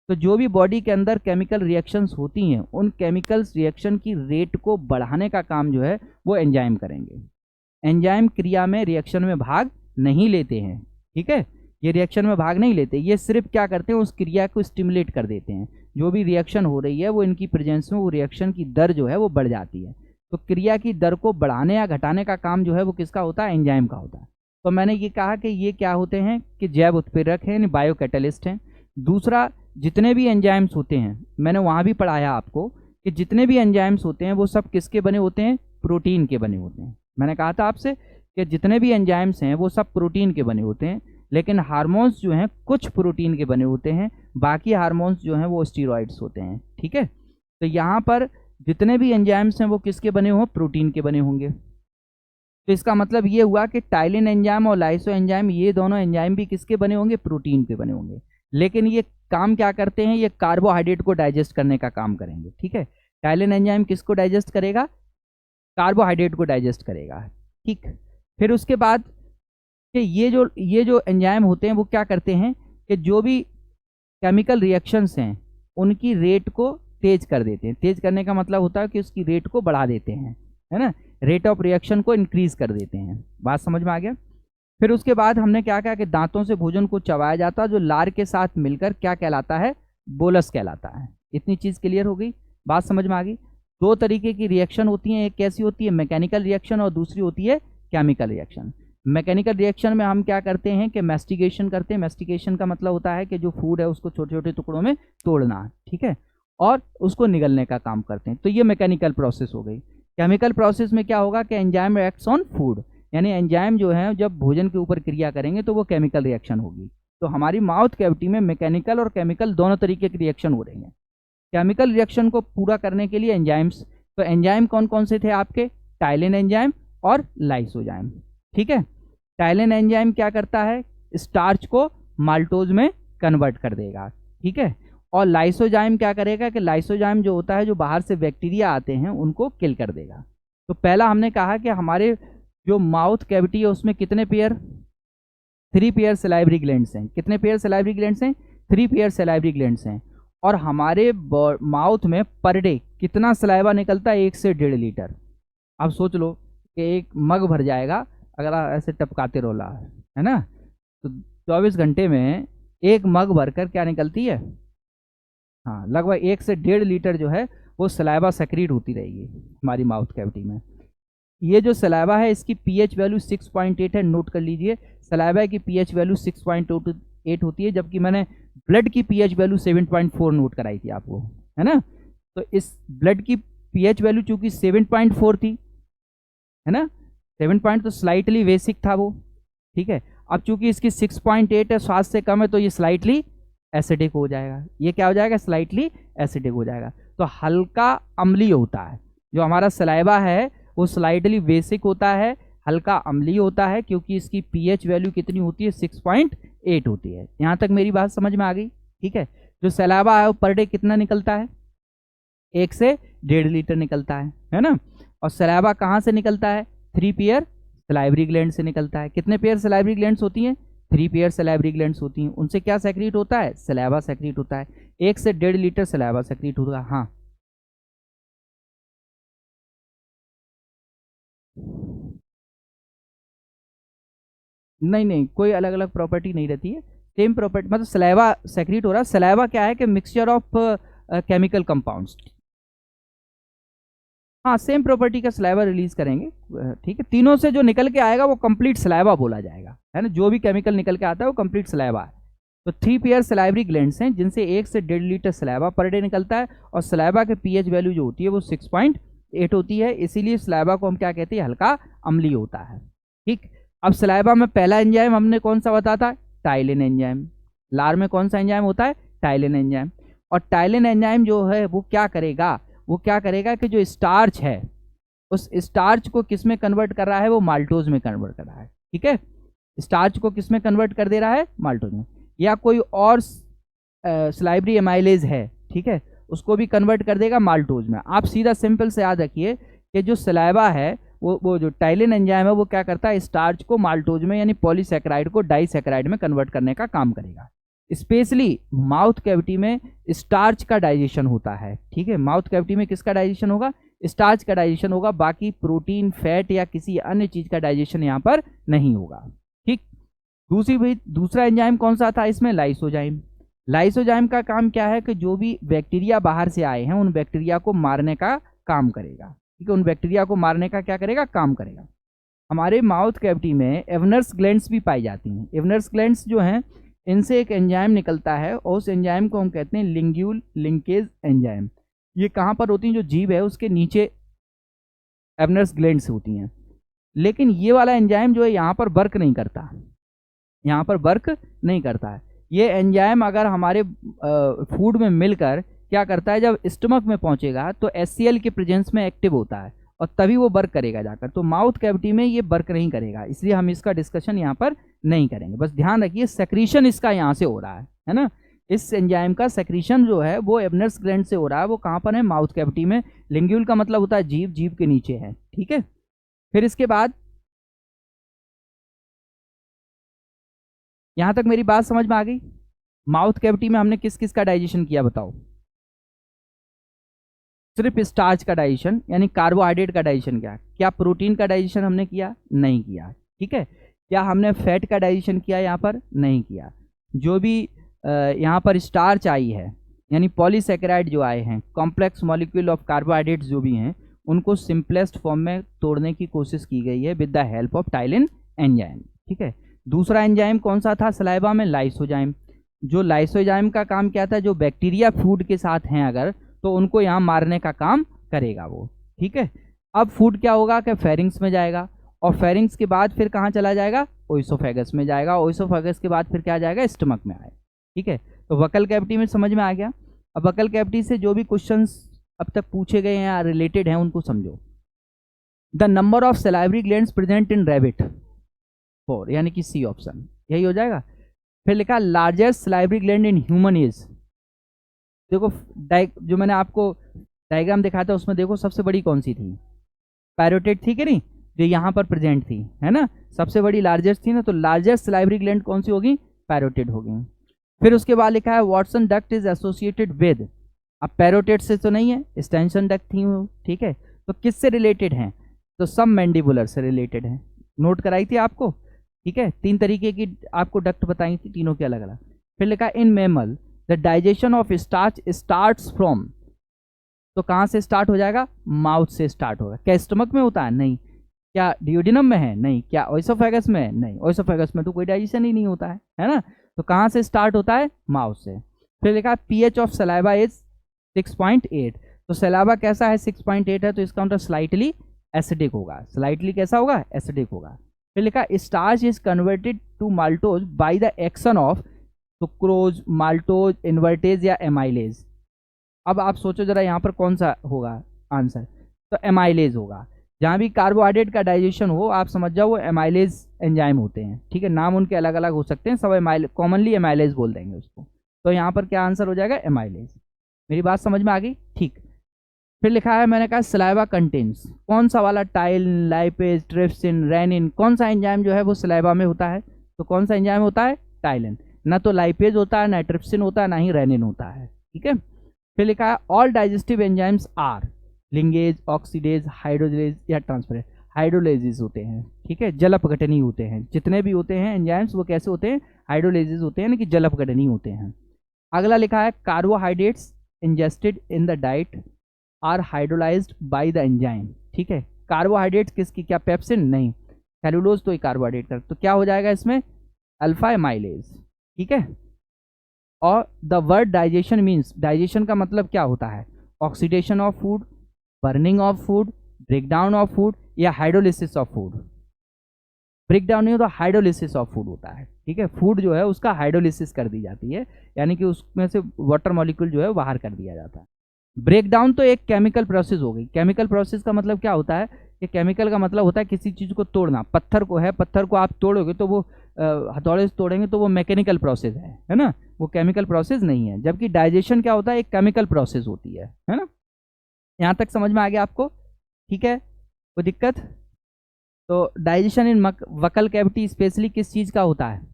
तो जो भी बॉडी के अंदर केमिकल रिएक्शंस होती हैं, उन केमिकल्स रिएक्शन की रेट को बढ़ाने का काम जो है वो एंजाइम करेंगे। एंजाइम क्रिया में रिएक्शन में भाग नहीं लेते हैं। ठीक है, ये रिएक्शन में भाग नहीं लेते, ये सिर्फ क्या करते हैं? उस क्रिया को स्टिमुलेट कर देते हैं। जो भी रिएक्शन हो रही है वो इनकी प्रेजेंस में वो रिएक्शन की दर जो है वो बढ़ जाती है। तो क्रिया की दर को बढ़ाने या घटाने का काम जो है वो किसका होता है? एंजाइम का होता है। तो मैंने ये कहा कि ये क्या होते हैं कि जैव उत्प्रेरक हैं, यानी बायो कैटलिस्ट हैं। दूसरा, जितने भी एंजाइम्स होते हैं, मैंने वहाँ भी पढ़ाया आपको कि जितने भी एंजाइम्स होते हैं वो सब किसके बने होते हैं? प्रोटीन के बने होते हैं। मैंने कहा था आपसे कि जितने भी एंजाइम्स हैं वो सब प्रोटीन के बने होते हैं। लेकिन हार्मोन्स जो हैं कुछ प्रोटीन के बने होते हैं, बाकी हार्मोन्स जो हैं वो स्टीरॉइड्स होते हैं। ठीक है, तो यहाँ पर जितने भी एंजाइम्स हैं वो किसके बने हों? प्रोटीन के बने होंगे। तो इसका मतलब ये हुआ कि टाइलिन एंजाइम और लाइसो एंजाइम, ये दोनों एंजाइम भी किसके बने होंगे? प्रोटीन के बने होंगे। लेकिन ये काम क्या करते हैं? ये कार्बोहाइड्रेट को डाइजेस्ट करने का काम करेंगे। ठीक है, टाइलिन एंजाइम किसको डाइजेस्ट करेगा? कार्बोहाइड्रेट को डाइजेस्ट करेगा। ठीक, फिर उसके बाद कि ये जो एंजाइम होते हैं वो क्या करते हैं कि जो भी केमिकल रिएक्शंस हैं उनकी रेट को तेज कर देते हैं। तेज करने का मतलब होता है कि उसकी रेट को बढ़ा देते हैं, है ना? रेट ऑफ रिएक्शन को इंक्रीज कर देते हैं। बात समझ में आ गया? फिर उसके बाद हमने क्या कहा कि दांतों से भोजन को चबाया जाता है, जो लार के साथ मिलकर क्या कहलाता है? बोलस कहलाता है। इतनी चीज़ क्लियर हो गई? बात समझ में आ गई? दो तरीके की रिएक्शन होती हैं, एक कैसी होती है? मैकेनिकल रिएक्शन, और दूसरी होती है केमिकल रिएक्शन। मैकेनिकल रिएक्शन में हम क्या करते हैं कि मैस्टिकेशन करते हैं। मैस्टिकेशन का मतलब होता है कि जो फूड है उसको छोटे छोटे टुकड़ों में तोड़ना। ठीक है, और उसको निगलने का काम करते हैं। तो ये मैकेनिकल प्रोसेस हो गई। केमिकल प्रोसेस में क्या होगा कि एंजाइम रिएक्ट्स ऑन फूड, यानी एंजाइम जो है जब भोजन के ऊपर क्रिया करेंगे तो वो केमिकल रिएक्शन होगी। तो हमारी माउथ कैविटी में मैकेनिकल और केमिकल दोनों तरीके की रिएक्शन हो रही है। केमिकल रिएक्शन को पूरा करने के लिए एंजाइम्स, तो एंजाइम कौन कौन से थे आपके? टाइलिन एंजाइम और लाइसोजाइम। ठीक है, टाइलिन एंजाइम क्या करता है? स्टार्च को माल्टोज में कन्वर्ट कर देगा। ठीक है, और लाइसोजाइम क्या करेगा कि लाइसोजाइम जो होता है, जो बाहर से बैक्टीरिया आते हैं उनको किल कर देगा। तो पहला हमने कहा कि हमारे जो माउथ कैविटी है उसमें कितने पेयर? 3 पेयर सलाइवरी ग्लैंड्स हैं। कितने पेयर सलाइवरी ग्लैंड्स हैं? 3 पेयर सलाइवरी ग्लैंड्स हैं। और हमारे माउथ में पर डे कितना सलाइवा निकलता है? 1 से 1.5 लीटर। अब सोच लो कि एक मग भर जाएगा अगर आप ऐसे टपकाते रहो, है ना? तो 24 घंटे में एक मग भरकर क्या निकलती है? हाँ, लगभग 1 से 1.5 लीटर जो है वो सलाइवा सेक्रीट होती रहेगी हमारी माउथ कैविटी में। ये जो सलाइवा है इसकी पीएच वैल्यू 6.8 है, नोट कर लीजिए। सलाइवा की पीएच वैल्यू 6.8 होती है, जबकि मैंने ब्लड की पीएच वैल्यू 7.4 नोट कराई थी आपको, है ना? तो इस ब्लड की पीएच वैल्यू चूंकि 7.4 थी, है ना? 7 पॉइंट तो स्लाइटली बेसिक था वो। ठीक है, अब चूंकि इसकी 6.8 है, स्वाद से कम है, तो ये स्लाइटली एसिडिक हो जाएगा। ये क्या हो जाएगा? स्लाइटली एसिडिक हो जाएगा। तो हल्का अम्लीय होता है। जो हमारा सलाइवा है वो स्लाइटली बेसिक होता है, हल्का अम्लीय होता है, क्योंकि इसकी पीएच वैल्यू कितनी होती है? 6.8 होती है। यहाँ तक मेरी बात समझ में आ गई? ठीक है, जो सलाइवा है वो पर डे कितना निकलता है? 1 से 1.5 लीटर निकलता है ना। और सलाइवा कहाँ से निकलता है? 3 पेयर सलाइवरी ग्लैंड से निकलता है। कितने पेयर सलाइवरी ग्लैंड्स होती हैं? 3 पेयर सलाइवरी ग्लैंड्स होती हैं। उनसे क्या सेक्रीट होता है? सलाइवा सेक्रीट होता है। 1 से 1.5 लीटर सलाइवा सेक्रीट होगा। हाँ, नहीं नहीं, कोई अलग अलग प्रॉपर्टी नहीं रहती है, सेम प्रॉपर्टी। मतलब सलाइवा सेक्रीट हो रहा है। सलाइवा क्या है कि मिक्सचर ऑफ केमिकल कंपाउंड्स। हाँ, सेम प्रॉपर्टी का सलाइवा रिलीज करेंगे। ठीक है, तीनों से जो निकल के आएगा वो कंप्लीट सलाइवा बोला जाएगा, है ना। जो भी केमिकल निकल के आता है वो कंप्लीट सलाइवा है। तो 3 पेयर सलाइवरी ग्लैंड्स हैं जिनसे 1 से 1.5 लीटर सलाइवा पर डे निकलता है। और सलाइवा के पीएच वैल्यू जो होती है वो 6.8 होती है, इसीलिए सलाइवा को हम क्या कहते हैं? हल्का अम्लीय होता है। ठीक। अब सलाइवा में पहला एंजाइम हमने कौन सा बताया था? Ptyalin enzyme. लार में कौन सा एंजाइम होता है? Ptyalin enzyme. और टाइलिन एंजाइम जो है वो क्या करेगा? वो क्या करेगा कि जो स्टार्च है उस स्टार्च को किस में कन्वर्ट कर रहा है? वो माल्टोज में कन्वर्ट कर रहा है। ठीक है, स्टार्च को किस में कन्वर्ट कर दे रहा है? माल्टोज में। या कोई और स्लाइवरी एमाइलेज है, ठीक है, उसको भी कन्वर्ट कर देगा माल्टोज में। आप सीधा सिंपल से याद रखिए कि जो सलाइवा है वो जो टाइलिन एंजाइम है वो क्या करता है? स्टार्च को माल्टोज में यानी पॉलीसैकेराइड को डाइसैकेराइड में कन्वर्ट करने का काम करेगा। स्पेशली माउथ कैविटी में स्टार्च का डाइजेशन होता है। ठीक है, माउथ कैविटी में किसका डाइजेशन होगा? स्टार्च का डाइजेशन होगा। बाकी प्रोटीन, फैट या किसी अन्य चीज का डाइजेशन यहाँ पर नहीं होगा। ठीक। दूसरा एंजाइम कौन सा था इसमें? लाइसोजाइम। लाइसोजाइम का काम क्या है कि जो भी बैक्टीरिया बाहर से आए हैं उन बैक्टीरिया को मारने का काम करेगा। ठीक है, उन बैक्टीरिया को मारने का क्या करेगा? काम करेगा। हमारे माउथ कैविटी में एवनर्स ग्लैंड्स भी पाई जाती हैं। एवनर्स ग्लैंड्स जो हैं इनसे एक एंजाइम निकलता है और उस एंजाइम को हम कहते हैं लिंग्यूल लिंकेज एंजाइम। ये कहाँ पर होती हैं? जो जीभ है उसके नीचे एवनर्स ग्लैंड्स होती हैं। लेकिन ये वाला एंजाइम जो है यहाँ पर वर्क नहीं करता, यहाँ पर वर्क नहीं करता है। ये एंजाइम अगर हमारे फूड में मिलकर क्या करता है? जब स्टमक में पहुंचेगा तो HCl के प्रेजेंस में एक्टिव होता है और तभी वो वर्क करेगा जाकर। तो माउथ कैविटी में ये वर्क नहीं करेगा, इसलिए हम इसका डिस्कशन यहाँ पर नहीं करेंगे। बस ध्यान रखिए सेक्रीशन इसका यहाँ से हो रहा है ना। इस एंजाइम का सेक्रीशन जो है वो एवनर्स ग्लैंड से हो रहा है। वो कहाँ पर है? माउथ कैविटी में। लिंग्यूल का मतलब होता है जीभ, जीभ के नीचे है। ठीक है, फिर इसके बाद यहां तक मेरी बात समझ में आ गई? माउथ कैविटी में हमने किस किस का डाइजेशन किया बताओ? सिर्फ स्टार्च का डाइजेशन यानी कार्बोहाइड्रेट का डाइजेशन किया। क्या प्रोटीन का डाइजेशन हमने किया? नहीं किया। ठीक है, क्या हमने फैट का डाइजेशन किया? यहाँ पर नहीं किया। जो भी यहाँ पर स्टार्च आई है यानी पॉलीसैकेराइड जो आए हैं, कॉम्प्लेक्स मॉलिक्यूल ऑफ कार्बोहाइड्रेट्स जो भी हैं, उनको सिंपलेस्ट फॉर्म में तोड़ने की कोशिश की गई है with the help of ptyalin enzyme. ठीक है, दूसरा एंजाइम कौन सा था सलाइवा में? लाइसोजाइम। जो लाइसोजाइम का काम क्या था? जो बैक्टीरिया फूड के साथ हैं अगर तो उनको यहाँ मारने का काम करेगा वो। ठीक है, अब फूड क्या होगा कि फेरिंग्स में जाएगा और फेरिंग्स के बाद फिर कहाँ चला जाएगा? ओइसोफेगस में जाएगा। ओइसोफेगस के बाद फिर क्या जाएगा? स्टमक में आएगा। ठीक है, तो वकल कैविटी में समझ में आ गया। अब वकल कैविटी से जो भी क्वेश्चंस अब तक पूछे गए हैं या रिलेटेड हैं उनको समझो। The number of salivary glands present in rabbit 4 यानी कि सी ऑप्शन यही हो जाएगा। फिर लिखा largest salivary gland in human is. देखो जो मैंने आपको डायग्राम दिखाया था उसमें देखो सबसे बड़ी कौन सी थी? पैरोटेड थी कि नहीं? जो यहाँ पर प्रेजेंट थी, है ना, सबसे बड़ी लार्जेस्ट थी ना। तो लार्जेस्ट सलाइवरी ग्लैंड कौन सी होगी? पैरोटेड होगी। फिर उसके बाद लिखा है Watson duct is associated with. अब पैरोटेड से तो नहीं है, एक्सटेंशन डक्ट थी वो। ठीक है, तो किससे रिलेटेड हैं? तो सब मैंडिबुलर से रिलेटेड है। नोट कराई थी आपको। ठीक है, 3 तरीके की आपको डक्ट बताई थी, तीनों के अलग अलग। फिर लिखा in mammal the digestion of starch starts from. तो कहाँ से स्टार्ट हो जाएगा? माउथ से स्टार्ट होगा। क्या स्टमक में होता है? नहीं। क्या डियोडिनम में है? नहीं। क्या ओइसोफेगस में है? नहीं। ओइसोफेगस में तो कोई डाइजेशन ही नहीं होता है ना। तो कहाँ से स्टार्ट होता है? माउथ से। फिर लिखा पीएच ऑफ सलाइवा इज 6.8। तो सलाइवा कैसा है? 6.8 है, तो इसका मतलब स्लाइटली एसिडिक होगा। स्लाइटली कैसा होगा? एसिडिक होगा। फिर लिखा starch is converted to maltose by the action of sucrose, maltose, invertase या एमाइलेज। अब आप सोचो जरा यहाँ पर कौन सा होगा आंसर? तो एमाइलेज होगा। जहाँ भी कार्बोहाइड्रेट का डाइजेशन हो आप समझ जाओ वो एमाइलेज एंजाइम होते हैं। ठीक है, नाम उनके अलग अलग हो सकते हैं, सब कॉमनली एमाइलेज बोल देंगे उसको। तो यहाँ पर क्या आंसर हो जाएगा? एमाइलेज। मेरी बात समझ में आ गई? ठीक। फिर लिखा है, मैंने कहा सलाइवा कंटेन्स, कौन सा वाला, टाइलिन, लाइपेज, ट्रिप्सिन, रेनिन, कौन सा एंजाइम जो है वो सलाइवा में होता है? तो कौन सा एंजाइम होता है? टाइलिन। ना तो लाइपेज होता है, ना ट्रिप्सिन होता है, ना ही रेनिन होता है। ठीक है। फिर लिखा है all digestive enzymes are ligases, oxidases, hydrolases या ट्रांसफरेज। हाइड्रोलेजिस होते हैं। ठीक है, जल अपघटनी होते हैं। जितने भी होते हैं एंजाइम्स वो कैसे होते हैं? हाइड्रोलेजिस होते हैं, यानी कि जल अपघटनी होते हैं। अगला लिखा है carbohydrates ingested in the diet are hydrolysed by the enzyme. ठीक है, कार्बोहाइड्रेट्स किसकी? क्या पेप्सिन? नहीं, सेलुलोज तो ही कार्बोहाइड्रेट का, तो क्या हो जाएगा इसमें? Alpha amylase. ठीक है। और the word digestion means, digestion का मतलब क्या होता है? Oxidation of food, burning of food, breakdown of food या हाइड्रोलिसिस ऑफ फूड। ब्रेकडाउन नहीं होता, हाइड्रोलिसिस ऑफ फूड होता है। ठीक है, फूड जो है उसका हाइड्रोलिसिस कर दी जाती है, यानी कि उसमें से वाटर मॉलिक्यूल जो है बाहर कर दिया जाता है। ब्रेकडाउन तो एक केमिकल प्रोसेस हो गई। केमिकल प्रोसेस का मतलब क्या होता है? कि केमिकल का मतलब होता है किसी चीज़ को तोड़ना। पत्थर को है, पत्थर को आप तोड़ोगे तो वो हथौड़े से तोड़ेंगे तो वो मैकेनिकल प्रोसेस है ना, वो केमिकल प्रोसेस नहीं है। जबकि डाइजेशन क्या होता है? एक केमिकल प्रोसेस होती है ना। यहाँ तक समझ में आ गया आपको? ठीक है, कोई दिक्कत? तो डाइजेशन इन वकल कैविटी स्पेशली किस चीज़ का होता है?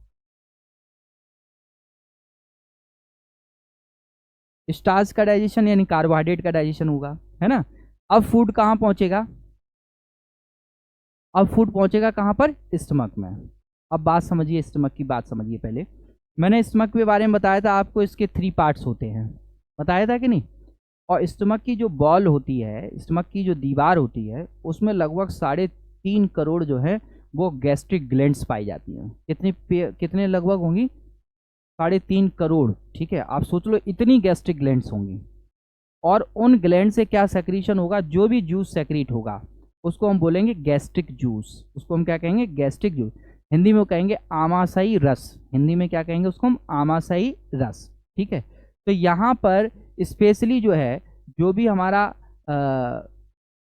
स्टार्च का डाइजेशन, यानी कार्बोहाइड्रेट का डाइजेशन होगा, है ना। अब फूड कहाँ पहुंचेगा? अब फूड पहुंचेगा कहाँ पर? स्टमक में। अब बात समझिए, स्टमक की बात समझिए पहले। मैंने स्टमक के बारे में बताया था आपको, इसके 3 पार्ट्स होते हैं, बताया था कि नहीं? और स्टमक की जो बॉल होती है, स्टमक की जो दीवार होती है, उसमें लगभग 3.5 करोड़ जो है वो गैस्ट्रिक ग्लैंड्स पाई जाती हैं। कितने लगभग होंगी? 3.5 करोड़। ठीक है, आप सोच लो इतनी गैस्ट्रिक ग्लैंड्स होंगी। और उन ग्लैंड से क्या सेक्रीशन होगा? जो भी जूस सेक्रीट होगा उसको हम बोलेंगे गैस्ट्रिक जूस। उसको हम क्या कहेंगे? Gastric juice. हिंदी में वो कहेंगे आमाशयी रस। हिंदी में क्या कहेंगे उसको? हम आमाशयी रस। ठीक है। तो यहाँ पर स्पेशली जो है, जो भी हमारा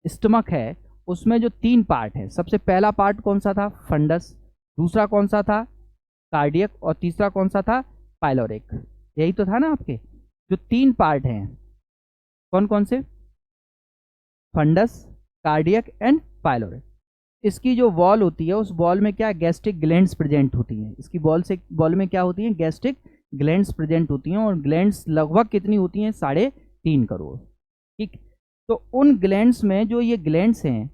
स्टमक है, उसमें जो 3 पार्ट है, सबसे पहला पार्ट कौन सा था? फंडस। दूसरा कौन सा था? कार्डियक। और तीसरा कौन सा था? पाइलोरिक। यही तो था ना आपके? जो 3 पार्ट हैं, कौन कौन से? Fundus, cardiac and pyloric. इसकी जो वॉल होती है, उस वॉल में क्या गैस्ट्रिक ग्लैंड्स प्रेजेंट होती हैं। इसकी वॉल में क्या होती हैं? गैस्ट्रिक ग्लैंड्स प्रेजेंट होती हैं। और ग्लैंड्स लगभग कितनी होती हैं? 3.5 करोड़। ठीक। तो उन ग्लैंड्स में जो ये ग्लैंड्स हैं,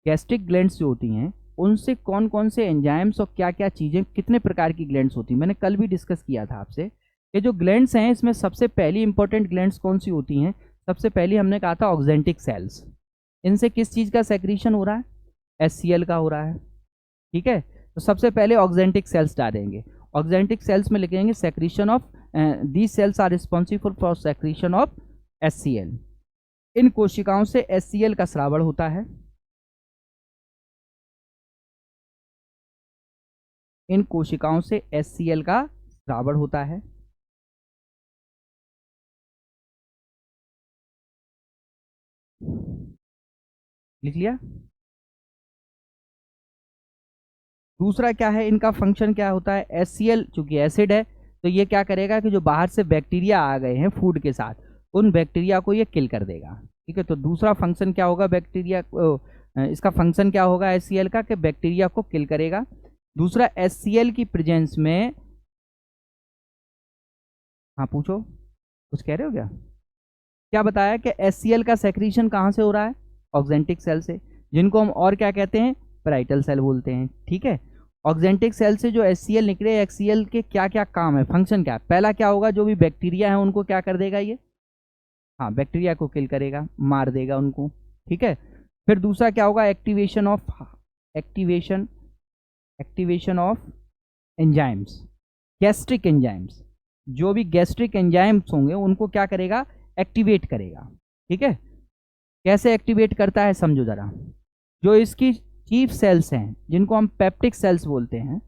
गैस्ट्रिक ग्लैंड्स जो होती हैं, उनसे कौन कौन से एंजाइम्स और क्या क्या चीज़ें, कितने प्रकार की ग्लैंड्स होती हैं, मैंने कल भी डिस्कस किया था आपसे। ये जो ग्लैंड्स हैं, इसमें सबसे पहली इंपॉर्टेंट ग्लैंड्स कौन सी होती हैं? सबसे पहली हमने कहा था ऑक्जेंटिक सेल्स। इनसे किस चीज़ का सेक्रीशन हो रहा है? HCl का हो रहा है। ठीक है, तो सबसे पहले ऑक्जेंटिक सेल्स डालेंगे। ऑक्जेंटिक सेल्स में लिखेंगे secretion of, these cells are responsible for secretion of HCl। इन कोशिकाओं से HCl का स्रावण होता है। इन कोशिकाओं से HCl का स्रावण होता है। लिख लिया? दूसरा क्या है, इनका फंक्शन क्या होता है? HCl चूंकि एसिड है, तो ये क्या करेगा कि जो बाहर से बैक्टीरिया आ गए हैं फूड के साथ, उन बैक्टीरिया को ये किल कर देगा। ठीक है, तो दूसरा फंक्शन क्या होगा बैक्टीरिया इसका फंक्शन क्या होगा HCl का? कि बैक्टीरिया को किल करेगा। दूसरा, HCl की प्रेजेंस में, हाँ पूछो, कुछ कह रहे हो क्या? क्या बताया कि HCl का सेक्रीशन कहाँ से हो रहा है? ऑक्जेंटिक सेल से, जिनको हम और क्या कहते हैं? पेराइटल सेल बोलते हैं। ठीक है, ऑक्जेंटिक सेल से जो HCl निकले, HCl के क्या क्या काम है, फंक्शन क्या है? पहला क्या होगा? जो भी बैक्टीरिया है उनको क्या कर देगा ये? हाँ, बैक्टीरिया को किल करेगा, मार देगा उनको। ठीक है। फिर दूसरा क्या होगा? Activation activation of enzymes, gastric enzymes. जो भी गैस्ट्रिक एंजाइम्स होंगे उनको क्या करेगा? एक्टिवेट करेगा। ठीक है। कैसे एक्टिवेट करता है समझो जरा। जो इसकी चीफ सेल्स हैं, जिनको हम पेप्टिक सेल्स बोलते हैं,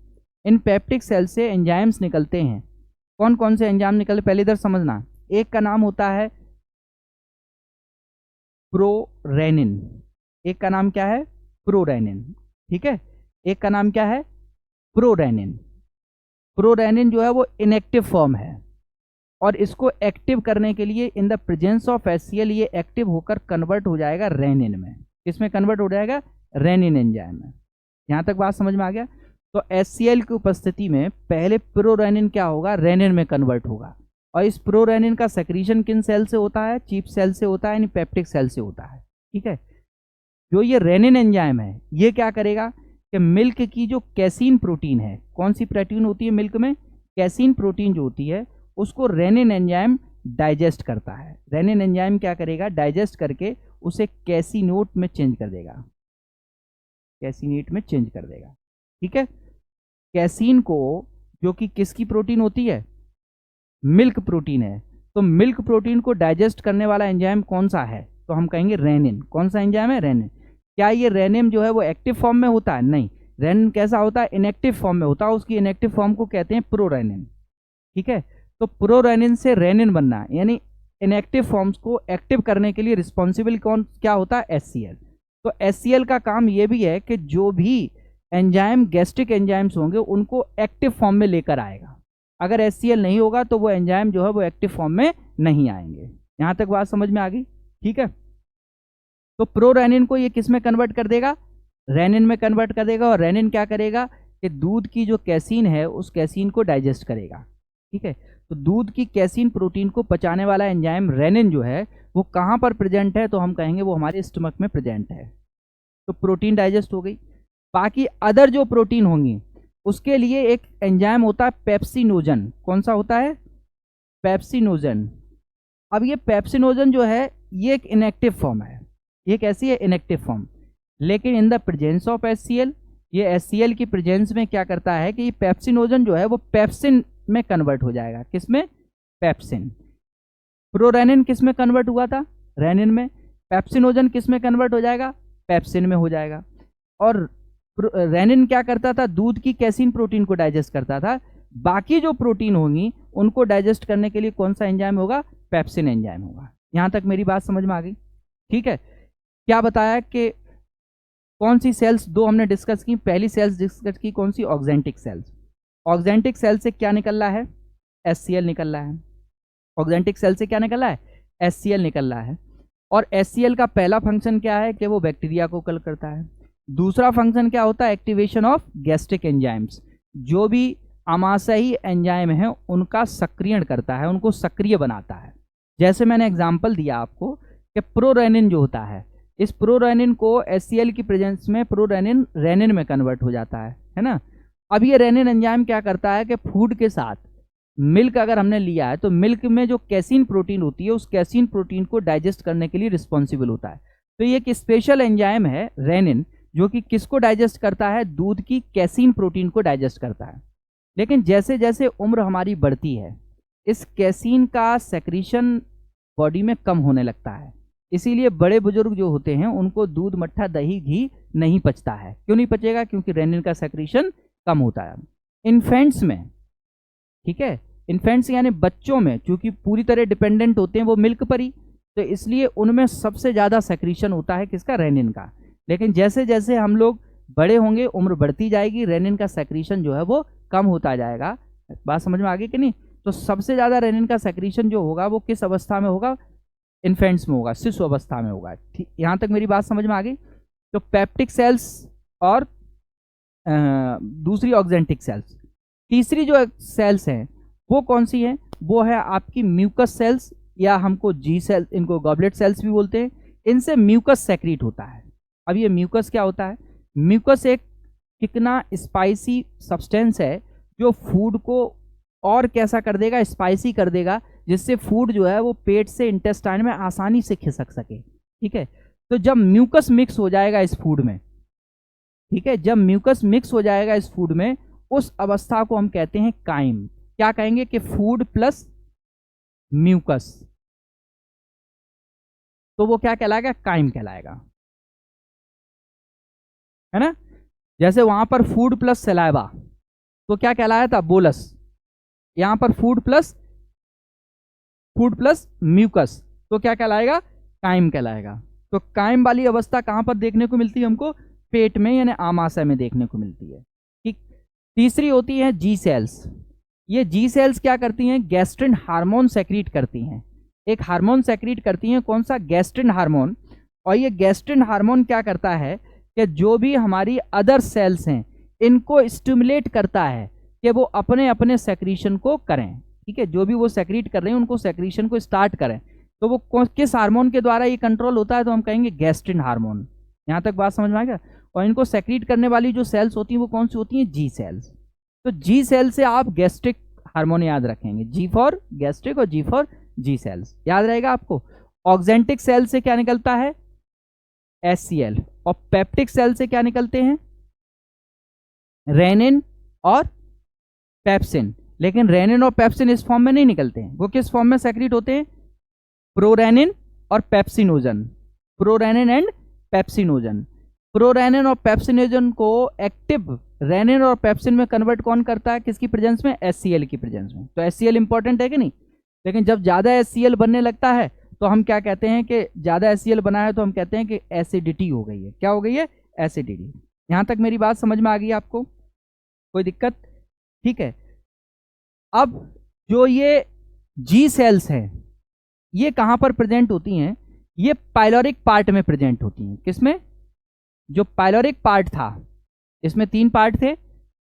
इन पेप्टिक सेल्स से एंजाइम्स निकलते हैं। कौन कौन से एंजाइम निकलते? पहले इधर समझना। एक का नाम होता है प्रोरेनिन। एक का नाम क्या है? प्रोरेनिन। ठीक है, एक का नाम क्या है? प्रोरेनिन। प्रोरेनिन जो है वो इनएक्टिव फॉर्म है। और इसको एक्टिव करने के लिए इन द प्रेजेंस ऑफ HCl ये एक्टिव होकर कन्वर्ट हो जाएगा रेनिन में। किसमें कन्वर्ट हो जाएगा? रेनिन एंजाइम में। यहाँ तक बात समझ में आ गया? तो HCl की उपस्थिति में पहले प्रोरेनिन क्या होगा? रेनिन में कन्वर्ट होगा। और इस प्रोरेनिन का सेक्रीशन किन सेल से होता है? चीफ सेल से होता है, यानी पेप्टिक सेल से होता है। ठीक है, जो ये रेनिन एंजाइम है ये क्या करेगा कि मिल्क की जो कैसीन प्रोटीन है, कौन सी प्रोटीन होती है मिल्क में? कैसीन प्रोटीन जो होती है उसको रेनिन एंजाइम डाइजेस्ट करता है। रेनिन एंजाइम क्या करेगा? डाइजेस्ट करके उसे कैसीनोट में चेंज कर देगा, कैसीनेट में चेंज कर देगा। ठीक है, कैसीन को, जो कि किसकी प्रोटीन होती है? मिल्क प्रोटीन है। तो मिल्क प्रोटीन को डाइजेस्ट करने वाला एंजाइम कौन सा है? तो हम कहेंगे रेनिन। कौन सा एंजाइम है? रेनिन। क्या ये रेनिन जो है वो एक्टिव फॉर्म में होता है? नहीं, रेनिन कैसा होता है? इनएक्टिव फॉर्म में होता है। उसकी इनएक्टिव फॉर्म को कहते हैं प्रोरेनिन। ठीक है, तो प्रोरेनिन से रेनिन बनना, यानी इनएक्टिव फॉर्म्स को एक्टिव करने के लिए रिस्पॉन्सिबल कौन क्या होता है? HCl। तो HCl का काम ये भी है कि जो भी एंजाइम गैस्ट्रिक एंजाइम्स होंगे उनको एक्टिव फॉर्म में लेकर आएगा। अगर HCl नहीं होगा तो वो एंजाइम जो है वो एक्टिव फॉर्म में नहीं आएंगे। यहां तक बात समझ में आ गई? ठीक है, तो प्रोरेनिन को ये किस में कन्वर्ट कर देगा? रेनिन में कन्वर्ट कर देगा। और रेनिन क्या करेगा कि दूध की जो कैसीन है उस कैसीन को डाइजेस्ट करेगा। ठीक है, तो दूध की कैसीन प्रोटीन को पचाने वाला एंजाइम रेनिन जो है वो कहाँ पर प्रेजेंट है? तो हम कहेंगे वो हमारे स्टमक में प्रेजेंट है। तो प्रोटीन डाइजेस्ट हो गई। बाकी अदर जो प्रोटीन होंगी उसके लिए एक एंजाइम होता है पेप्सिनोजन। कौन सा होता है? पेप्सिनोजन। अब ये पेप्सिनोजन जो है ये एक इनएक्टिव फॉर्म है। ये कैसी है? Inactive form. लेकिन in the presence of HCl, ये HCl की प्रेजेंस में क्या करता है कि ये पेप्सिनोजन जो है वो पेप्सिन में कन्वर्ट हो जाएगा। किस में? पेप्सिन। प्रोरेनिन किस में कन्वर्ट हुआ था? रेनिन में। पेप्सिनोजन किस में कन्वर्ट हो जाएगा? पेप्सिन में हो जाएगा। और रेनिन क्या करता था? दूध की कैसीन प्रोटीन को डाइजेस्ट करता था। बाकी जो प्रोटीन होंगी उनको डाइजेस्ट करने के लिए कौन सा एंजाइम होगा? पेप्सिन एंजाइम होगा। यहां तक मेरी बात समझ में आ गई? ठीक है, क्या बताया कि कौन सी सेल्स दो हमने डिस्कस की? पहली सेल्स डिस्कस की कौन सी? Oxyntic cells. ऑक्जेंटिक सेल से क्या निकल रहा है? HCl निकल रहा है। ऑक्जेंटिक सेल से क्या निकल रहा है? HCl निकल रहा है। और HCl का पहला फंक्शन क्या है कि वो बैक्टीरिया को किल करता है। दूसरा फंक्शन क्या होता है? Activation of gastric enzymes. जो भी आमाशयी एंजाइम है उनका सक्रियण करता है, उनको सक्रिय बनाता है। जैसे मैंने एग्जाम्पल दिया आपको कि प्रोरेनिन जो होता है, इस प्रोरेनिन को HCl की प्रेजेंस में प्रोरेनिन रेनिन में कन्वर्ट हो जाता है ना। अब ये रेनिन एंजाइम क्या करता है कि फूड के साथ मिल्क अगर हमने लिया है तो मिल्क में जो कैसीन प्रोटीन होती है उस कैसीन प्रोटीन को डाइजेस्ट करने के लिए रिस्पॉन्सिबल होता है। तो ये एक स्पेशल एंजाइम है रेनिन, जो कि किसको डाइजेस्ट करता है? दूध की कैसीन प्रोटीन को डाइजेस्ट करता है। लेकिन जैसे जैसे उम्र हमारी बढ़ती है इस कैसीन का सेक्रीशन बॉडी में कम होने लगता है। इसीलिए बड़े बुजुर्ग जो होते हैं उनको दूध, मट्ठा, दही, घी नहीं पचता है। क्यों नहीं पचेगा? क्योंकि रेनिन का सेक्रीशन कम होता है। इन्फेंट्स में, ठीक है, इन्फेंट्स यानी बच्चों में, चूंकि पूरी तरह डिपेंडेंट होते हैं वो मिल्क पर ही, तो इसलिए उनमें सबसे ज़्यादा सेक्रीशन होता है किसका? रेनिन का। लेकिन जैसे जैसे हम लोग बड़े होंगे, उम्र बढ़ती जाएगी, रेनिन का सेक्रीशन जो है वो कम होता जाएगा। बात समझ में आ गई कि नहीं? तो सबसे ज़्यादा रेनिन का सेक्रीशन जो होगा वो किस अवस्था में होगा? इन्फेंट्स में होगा, शिशु अवस्था में होगा। ठीक, यहाँ तक मेरी बात समझ में आ गई? तो पेप्टिक सेल्स और दूसरी ऑक्जेंटिक सेल्स। तीसरी जो सेल्स हैं वो कौन सी हैं? वो है आपकी म्यूकस सेल्स, या हमको जी सेल, इनको गॉबलेट सेल्स भी बोलते हैं। इनसे म्यूकस सेक्रीट होता है। अब ये म्यूकस क्या होता है? म्यूकस एक कितना स्पाइसी सब्सटेंस है जो फूड को और कैसा कर देगा? स्पाइसी कर देगा, जिससे फूड जो है वो पेट से इंटेस्टाइन में आसानी से खिसक सके। ठीक है, तो जब म्यूकस मिक्स हो जाएगा इस फूड में, ठीक है, जब म्यूकस मिक्स हो जाएगा इस फूड में, उस अवस्था को हम कहते हैं काइम। क्या कहेंगे? कि फूड प्लस म्यूकस, तो वो क्या कहलाएगा? काइम कहलाएगा, है ना। जैसे वहां पर फूड प्लस सलाइवा तो क्या कहलाया था? बोलस। यहां पर फूड प्लस म्यूकस तो क्या कहलाएगा? काइम कहलाएगा। तो काइम वाली अवस्था कहां पर देखने को मिलती है हमको? पेट में, यानी आमाशय में देखने को मिलती है। ठीक, तीसरी होती है जी सेल्स। ये जी सेल्स क्या करती हैं, गैस्ट्रिन हार्मोन सेक्रीट करती हैं। एक हार्मोन सेक्रीट करती हैं, कौन सा, गैस्ट्रिन हार्मोन। और ये गैस्ट्रिन हार्मोन क्या करता है कि जो भी हमारी अदर सेल्स हैं इनको स्टिमुलेट करता है कि वो अपने अपने सेक्रीशन को करें। ठीक है, जो भी वो सेक्रीट कर रहे हैं उनको सेक्रीशन को स्टार्ट करें। तो वो किस हार्मोन के द्वारा ये कंट्रोल होता है, तो हम कहेंगे गैस्ट्रिन हार्मोन। यहाँ तक बात समझ में आ गया। और इनको सेक्रीट करने वाली जो सेल्स होती हैं वो कौन सी होती हैं, जी सेल्स। तो जी सेल से आप गैस्ट्रिक हार्मोन याद रखेंगे, जी फॉर गैस्ट्रिक और जी फॉर जी सेल्स, याद रहेगा आपको। ऑक्जेंटिक सेल से क्या निकलता है, HCl। और पेप्टिक सेल से क्या निकलते हैं, रेनिन और पेप्सिन। लेकिन रेनिन और पेप्सिन इस फॉर्म में नहीं निकलते हैं, वो किस फॉर्म में सेक्रीट होते हैं, प्रोरेनिन और pepsinogen. Prorennin and pepsinogen. Prorennin और पेप्सिनोजन को एक्टिव रेनिन और पेप्सिन में कन्वर्ट कौन करता है, किसकी प्रेजेंस में, HCl की प्रेजेंस में। तो HCl इंपॉर्टेंट है कि नहीं। लेकिन जब ज़्यादा HCl बनने लगता है तो हम क्या कहते हैं कि ज़्यादा HCl बना है तो हम कहते हैं कि एसिडिटी हो गई है। क्या हो गई है, एसिडिटी। यहाँ तक मेरी बात समझ में आ गई आपको, कोई दिक्कत, ठीक है। अब जो ये जी सेल्स हैं ये कहाँ पर प्रेजेंट होती हैं, ये पाइलोरिक पार्ट में प्रेजेंट होती हैं। किसमें, जो पाइलोरिक पार्ट था, इसमें 3 पार्ट थे,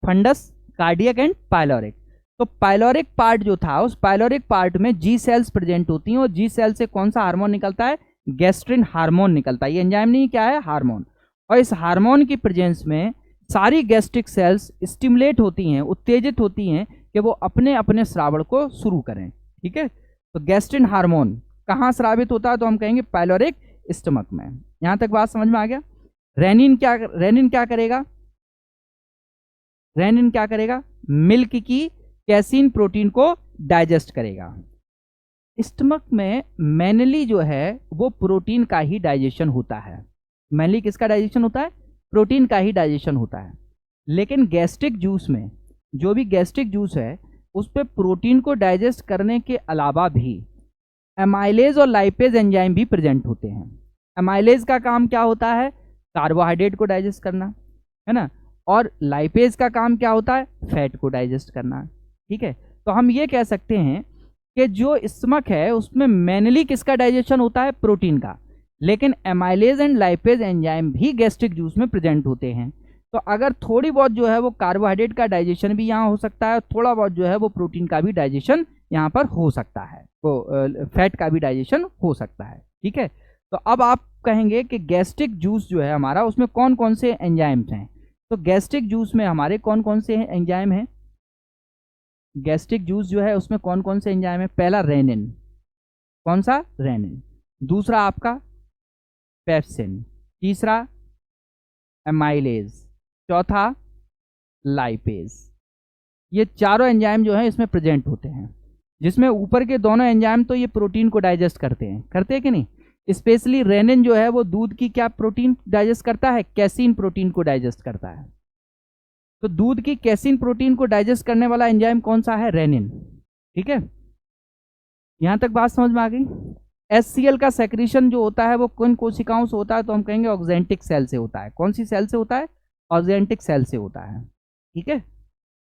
फंडस, कार्डियक एंड पाइलोरिक। तो पाइलोरिक पार्ट जो था, उस पाइलोरिक पार्ट में जी सेल्स प्रेजेंट होती हैं। और जी सेल से कौन सा हार्मोन निकलता है, गैस्ट्रिन हार्मोन निकलता है। ये एंजाइम नहीं, क्या है, हार्मोन। और इस हार्मोन की प्रेजेंस में सारी गैस्ट्रिक सेल्स स्टिमुलेट होती हैं, उत्तेजित होती हैं कि वो अपने अपने स्रावण को शुरू करें। ठीक है, तो गैस्ट्रिन हार्मोन कहाँ स्रावित होता है, तो हम कहेंगे पाइलोरिक स्टमक में। यहां तक बात समझ में आ गया। रेनिन क्या करेगा, रेनिन क्या करेगा, मिल्क की कैसीन प्रोटीन को डाइजेस्ट करेगा। स्टमक में मेनली जो है वो प्रोटीन का ही डाइजेशन होता है। मेनली किसका डाइजेशन होता है, प्रोटीन का ही डाइजेशन होता है। लेकिन गैस्ट्रिक जूस में, जो भी गैस्ट्रिक जूस है उस पर प्रोटीन को डाइजेस्ट करने के अलावा भी एमाइलेज और लाइपेज एंजाइम भी प्रेजेंट होते हैं। एमाइलेज का काम क्या होता है, कार्बोहाइड्रेट को डाइजेस्ट करना, है ना। और लाइपेज का काम क्या होता है, फैट को डाइजेस्ट करना। ठीक है, तो हम ये कह सकते हैं कि जो स्टमक है उसमें मेनली किसका डाइजेशन होता है, प्रोटीन का। लेकिन एमाइलेज एंड लाइपेज एंजाइम भी गैस्ट्रिक जूस में प्रेजेंट होते हैं। तो अगर थोड़ी बहुत जो है वो कार्बोहाइड्रेट का डाइजेशन भी यहाँ हो सकता है, थोड़ा बहुत जो है वो प्रोटीन का भी डाइजेशन यहाँ पर हो सकता है, वो फैट का भी डाइजेशन हो सकता है। ठीक है, तो अब आप कहेंगे कि गैस्ट्रिक जूस जो है हमारा उसमें कौन कौन से एंजाइम्स हैं। तो गैस्ट्रिक जूस में हमारे कौन कौन से एंजाइम हैं, गैस्ट्रिक जूस जो है उसमें कौन कौन से एंजाइम है, पहला रेनिन, कौन सा, रेनिन। दूसरा आपका पेप्सिन, तीसरा एमाइलेज, चौथा लाइपेज। ये चारों एंजाइम जो है इसमें प्रेजेंट होते हैं। जिसमें ऊपर के दोनों एंजाइम तो ये प्रोटीन को डाइजेस्ट करते हैं कि नहीं। स्पेशली रेनिन जो है वो दूध की क्या प्रोटीन डाइजेस्ट करता है, कैसीन प्रोटीन को डाइजेस्ट करता है। तो दूध की कैसीन प्रोटीन को डाइजेस्ट करने वाला एंजाइम कौन सा है, रेनिन। ठीक है, यहां तक बात समझ में आ गई। HCl का सेक्रीशन जो होता है वो किन कोशिकाओं से होता है, तो हम कहेंगे ऑक्जेंटिक सेल से होता है। कौन सी सेल से होता है, ऑक्जेंटिक सेल से होता है। ठीक है,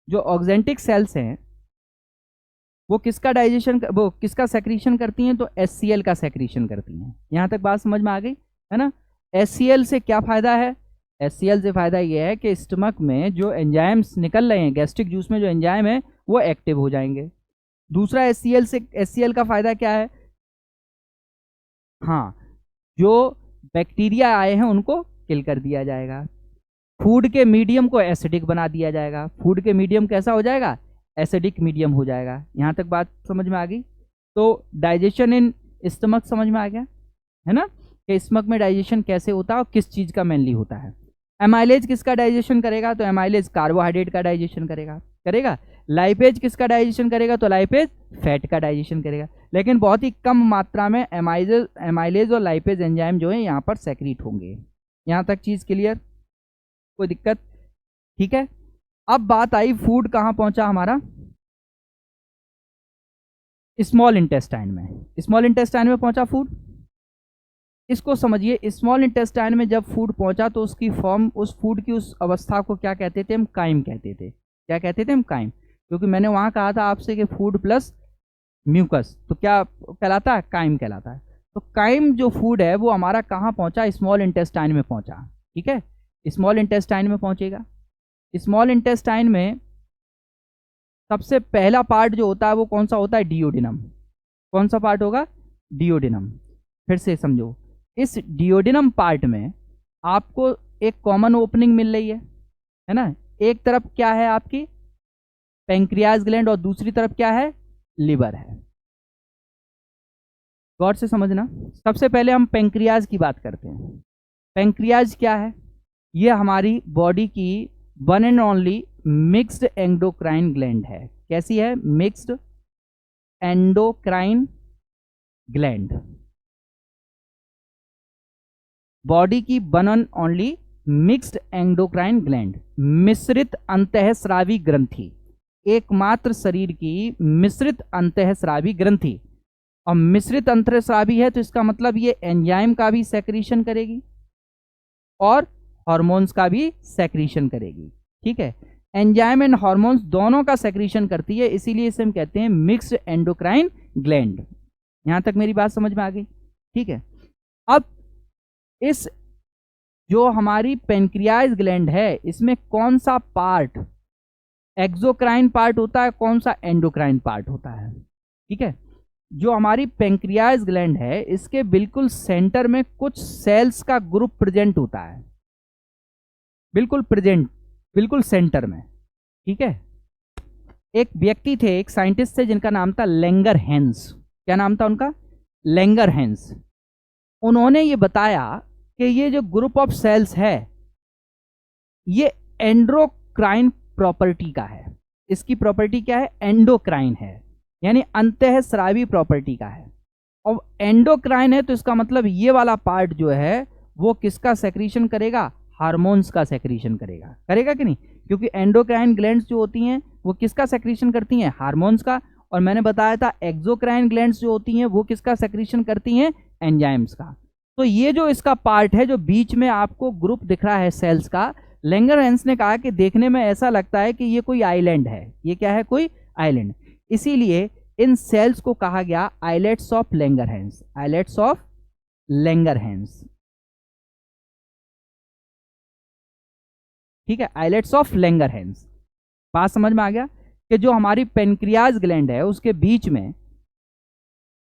जो ऑक्जेंटिक सेल्स हैं वो किसका सेक्रीशन करती हैं, तो HCl का सेक्रीशन करती हैं। यहां तक बात समझ में आ गई, है ना। HCl से क्या फायदा है, HCl से फायदा ये है कि स्टमक में जो एंजाइम्स निकल रहे हैं, गैस्ट्रिक जूस में जो एंजाइम है वो एक्टिव हो जाएंगे। दूसरा HCl का फायदा क्या है, हाँ, जो बैक्टीरिया आए हैं उनको किल कर दिया जाएगा। फूड के मीडियम को एसिडिक बना दिया जाएगा। फूड के मीडियम कैसा हो जाएगा, एसिडिक मीडियम हो जाएगा। यहाँ तक बात समझ में आ गई। तो डाइजेशन इन स्टमक समझ में आ गया, है ना, कि स्टमक में डाइजेशन कैसे होता है और किस चीज़ का मेनली होता है। एमाइलेज किसका डाइजेशन करेगा, तो एमाइलेज कार्बोहाइड्रेट का डाइजेशन करेगा। लाइपेज किसका डाइजेशन करेगा, तो लाइपेज फैट का डाइजेशन करेगा। लेकिन बहुत ही कम मात्रा में एमाइलेज और लाइपेज एंजाइम जो है यहाँ पर सेक्रीट होंगे। यहाँ तक चीज़ क्लियर, कोई दिक्कत, ठीक है। अब बात आई फूड कहाँ पहुंचा हमारा, स्मॉल इंटेस्टाइन में। स्मॉल इंटेस्टाइन में पहुंचा फूड। इसको समझिए, स्मॉल इंटेस्टाइन में जब फूड पहुंचा तो उसकी फॉर्म, उस फूड की उस अवस्था को क्या कहते थे हम, काइम कहते थे। क्या कहते थे हम, काइम। क्योंकि मैंने वहां कहा था आपसे कि फूड प्लस म्यूकस तो क्या कहलाता है, काइम कहलाता है। तो काइम जो फूड है वो हमारा कहाँ पहुंचा, स्मॉल इंटेस्टाइन में पहुंचा। ठीक है, स्मॉल इंटेस्टाइन में पहुंचेगा। स्मॉल इंटेस्टाइन में सबसे पहला पार्ट जो होता है वो कौन सा होता है, डिओडिनम। कौन सा पार्ट होगा, डिओडिनम। फिर से समझो, इस डिओडिनम पार्ट में आपको एक कॉमन ओपनिंग मिल रही है ना। एक तरफ क्या है आपकी पेंक्रियाज ग्लैंड और दूसरी तरफ क्या है, लिवर है। गौर से समझना। सबसे पहले हम पेंक्रियाज की बात करते हैं। पेंक्रियाज क्या है, ये हमारी बॉडी की one and only mixed endocrine gland है। कैसी है, मिक्स्ड एंडोक्राइन ग्लैंड। बॉडी की one and only mixed endocrine gland, मिश्रित अंतःस्रावी ग्रंथि, एकमात्र शरीर की मिश्रित अंतःस्रावी ग्रंथि। और मिश्रित अंतःस्रावी है तो इसका मतलब ये एंजाइम का भी सेक्रीशन करेगी और हार्मोन्स का भी सेक्रीशन करेगी। ठीक है, एंजाइम एंड हार्मोन्स दोनों का सेक्रीशन करती है, इसीलिए इसे हम कहते हैं मिक्स्ड एंडोक्राइन ग्लैंड। यहां तक मेरी बात समझ में आ गई। ठीक है, अब इस जो हमारी पेनक्रियाज ग्लैंड है इसमें कौन सा पार्ट एक्सोक्राइन पार्ट होता है, कौन सा एंडोक्राइन पार्ट होता है। ठीक है, जो हमारी पेंक्रियाज ग्लैंड है इसके बिल्कुल सेंटर में कुछ सेल्स का ग्रुप प्रेजेंट होता है, बिल्कुल प्रेजेंट, बिल्कुल सेंटर में। ठीक है, एक व्यक्ति थे, एक साइंटिस्ट थे जिनका नाम था लैंगरहेंस। क्या नाम था उनका, लैंगरहेंस। उन्होंने ये बताया कि ये जो ग्रुप ऑफ सेल्स है ये एंडोक्राइन प्रॉपर्टी का है। इसकी प्रॉपर्टी क्या है, एंडोक्राइन है, यानी अंतःस्रावी प्रॉपर्टी का है। और एंडोक्राइन है तो इसका मतलब ये वाला पार्ट जो है वो किसका सेक्रीशन करेगा, हार्मोन्स का सेक्रीशन करेगा। करेगा कि नहीं, क्योंकि एंडोक्राइन ग्लैंड्स जो होती हैं वो किसका सेक्रीशन करती हैं, हार्मोन्स का। और मैंने बताया था एक्सोक्राइन ग्लैंड्स जो होती हैं वो किसका सेक्रीशन करती हैं, एंजाइम्स का। तो ये जो इसका पार्ट है जो बीच में आपको ग्रुप दिख रहा है सेल्स का, लैंगरहेंस ने कहा कि देखने में ऐसा लगता है कि ये कोई आइलैंड है। ये क्या है, कोई आइलैंड। इसीलिए इन सेल्स को कहा गया islets of Langerhans, islets of Langerhans. ठीक है, आइलेट्स ऑफ लैंगरहेंस। बात समझ में आ गया कि जो हमारी पेनक्रियाज ग्लैंड है उसके बीच में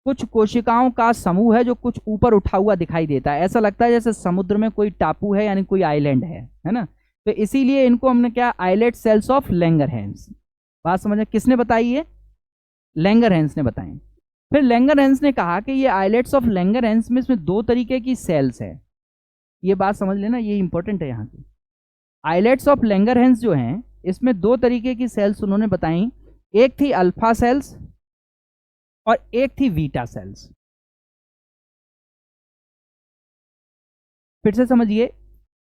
कुछ कोशिकाओं का समूह है जो कुछ ऊपर उठा हुआ दिखाई देता है। ऐसा लगता है जैसे समुद्र में कोई टापू है, यानी कोई आइलैंड है ना। तो इसीलिए इनको हमने क्या, आइलेट सेल्स ऑफ लैंगरहेंस। बात समझ, किसने बताई है, लैंगरहेंस ने बताई। फिर लैंगरहेंस ने कहा कि ये आइलेट्स ऑफ लैंगरहेंस में इसमें दो तरीके की सेल्स है। ये बात समझ लेना, ये इंपॉर्टेंट है यहाँ की। आइलेट्स ऑफ लैंगरहेंस जो हैं इसमें दो तरीके की सेल्स उन्होंने बताई। एक थी अल्फा सेल्स और एक थी बीटा सेल्स। फिर से समझिए,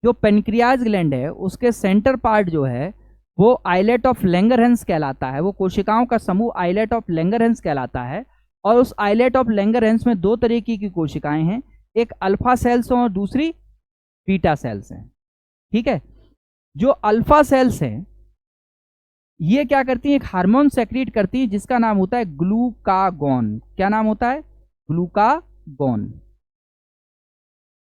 जो पेनक्रियाज ग्लैंड है उसके सेंटर पार्ट जो है वो आइलेट ऑफ लैंगरहेंस कहलाता है। वो कोशिकाओं का समूह आइलेट ऑफ लैंगरहेंस कहलाता है। और उस आइलेट ऑफ लैंगरहेंस में दो तरीके की कोशिकाएं हैं, एक अल्फा सेल्स और दूसरी बीटा सेल्स हैं। ठीक है, जो अल्फा सेल्स हैं ये क्या करती हैं, एक हार्मोन सेक्रेट करती है जिसका नाम होता है ग्लूकागॉन। क्या नाम होता है, ग्लूकागॉन।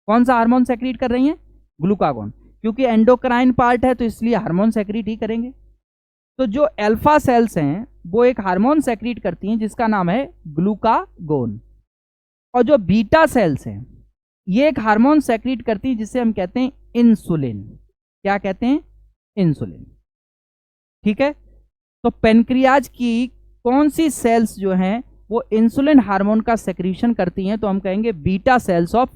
कौन सा हार्मोन सेक्रेट कर रही हैं, ग्लूकागॉन। क्योंकि एंडोक्राइन पार्ट है तो इसलिए हार्मोन सेक्रेट ही करेंगे। तो जो अल्फा सेल्स हैं वो एक हार्मोन सेक्रेट करती हैं जिसका नाम है ग्लूकागोन। और जो बीटा सेल्स हैं ये एक हार्मोन सेक्रेट करती है जिसे हम कहते हैं इंसुलिन। क्या कहते हैं, इंसुलिन। ठीक है, तो पेनक्रियाज की कौन सी सेल्स जो हैं वो इंसुलिन हार्मोन का सेक्रीशन करती हैं, तो हम कहेंगे beta cells of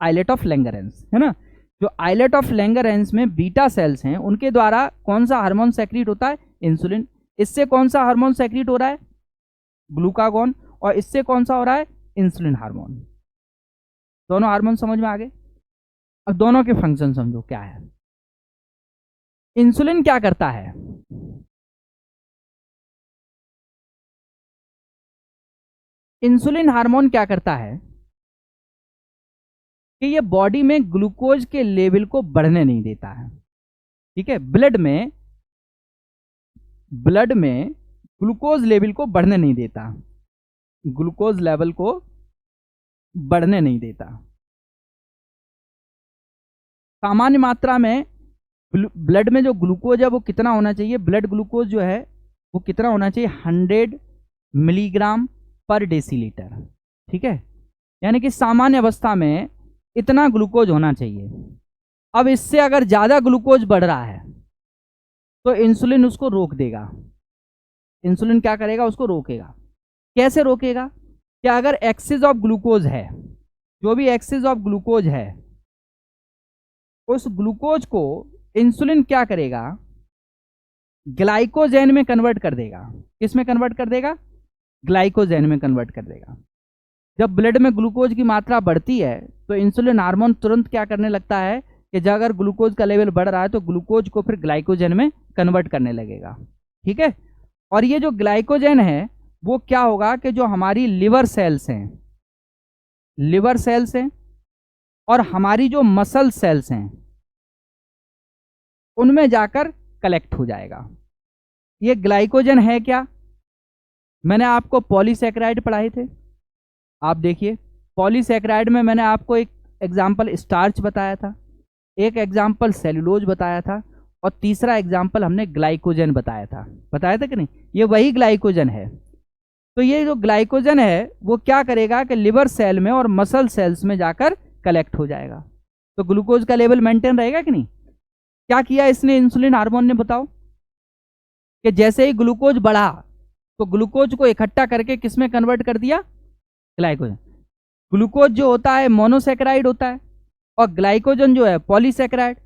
islet of Langerhans, है ना। जो आइलेट ऑफ लैंगरहेंस में बीटा सेल्स हैं उनके द्वारा कौन सा हार्मोन सेक्रीट होता है, इंसुलिन। इससे कौन सा हार्मोन सेक्रीट हो रहा है, ग्लूकागॉन। और इससे कौन सा हो रहा है, इंसुलिन हार्मोन। दोनों हार्मोन समझ में आ गए। अब दोनों के फंक्शन समझो क्या है। इंसुलिन क्या करता है, इंसुलिन हार्मोन क्या करता है कि ये बॉडी में ग्लूकोज के लेवल को बढ़ने नहीं देता है। ठीक है, ब्लड में ग्लूकोज लेवल को बढ़ने नहीं देता, ग्लूकोज लेवल को बढ़ने नहीं देता। सामान्य मात्रा में ब्लड में जो ग्लूकोज है वो कितना होना चाहिए, ब्लड ग्लूकोज जो है वो कितना होना चाहिए, 100 मिलीग्राम पर डेसीलीटर, ठीक है। यानी कि सामान्य अवस्था में इतना ग्लूकोज होना चाहिए। अब इससे अगर ज़्यादा ग्लूकोज बढ़ रहा है तो इंसुलिन उसको रोक देगा। इंसुलिन क्या करेगा, उसको रोकेगा। कैसे रोकेगा, क्या अगर एक्सेस ऑफ ग्लूकोज है, जो भी एक्सेस ऑफ ग्लूकोज है, उस ग्लूकोज को इंसुलिन क्या करेगा, ग्लाइकोजेन में कन्वर्ट कर देगा। किस में कन्वर्ट कर देगा, ग्लाइकोजेन में कन्वर्ट कर देगा। जब ब्लड में ग्लूकोज की मात्रा बढ़ती है तो इंसुलिन हार्मोन तुरंत क्या करने लगता है कि जब अगर ग्लूकोज का लेवल बढ़ रहा है तो ग्लूकोज को फिर ग्लाइकोजेन में कन्वर्ट करने लगेगा, ठीक है। और ये जो ग्लाइकोजेन है वो क्या होगा कि जो हमारी लिवर सेल्स हैं, लिवर सेल्स हैं और हमारी जो मसल सेल्स हैं उनमें जाकर कलेक्ट हो जाएगा। ये ग्लाइकोजन है क्या, मैंने आपको पॉलीसैकेराइड पढ़ाए थे। आप देखिए पॉलीसैकेराइड में मैंने आपको एक एग्जाम्पल स्टार्च बताया था, एक एग्जाम्पल सेलुलोज बताया था और तीसरा एग्जाम्पल हमने ग्लाइकोजन बताया था कि नहीं, ये वही ग्लाइकोजन है। तो ये जो ग्लाइकोजन है वो क्या करेगा कि लिवर सेल में और मसल सेल्स में जाकर कलेक्ट हो जाएगा, तो ग्लूकोज का लेवल मेंटेन रहेगा कि नहीं। क्या किया इसने, इंसुलिन हार्मोन ने, बताओ, कि जैसे ही ग्लूकोज बढ़ा तो ग्लूकोज को इकट्ठा करके किस में कन्वर्ट कर दिया, ग्लाइकोजन। ग्लूकोज जो होता है मोनोसैकेराइड होता है और ग्लाइकोजन जो है पॉलीसैकेराइड।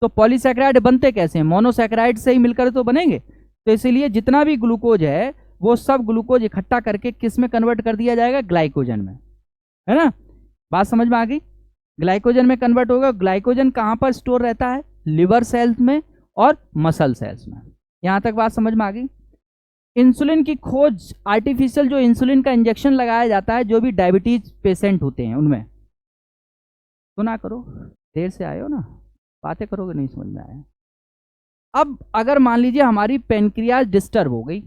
तो पॉलीसैकेराइड बनते कैसे हैं, मोनोसैकेराइड से ही मिलकर तो बनेंगे। तो इसीलिए जितना भी ग्लूकोज है वो सब ग्लूकोज इकट्ठा करके किस में कन्वर्ट कर दिया जाएगा, ग्लाइकोजन में, है ना। बात समझ में आ गई, ग्लाइकोजन में कन्वर्ट होगा। ग्लाइकोजन कहाँ पर स्टोर रहता है, लिवर सेल्स में और मसल सेल्स में। यहाँ तक बात समझ में आ गई। इंसुलिन की खोज, आर्टिफिशियल जो इंसुलिन का इंजेक्शन लगाया जाता है जो भी डायबिटीज पेशेंट होते हैं उनमें, सुना करो, देर से आए हो ना, बातें करोगे नहीं समझ में आया। अब अगर मान लीजिए हमारी पेनक्रियाज डिस्टर्ब हो गई,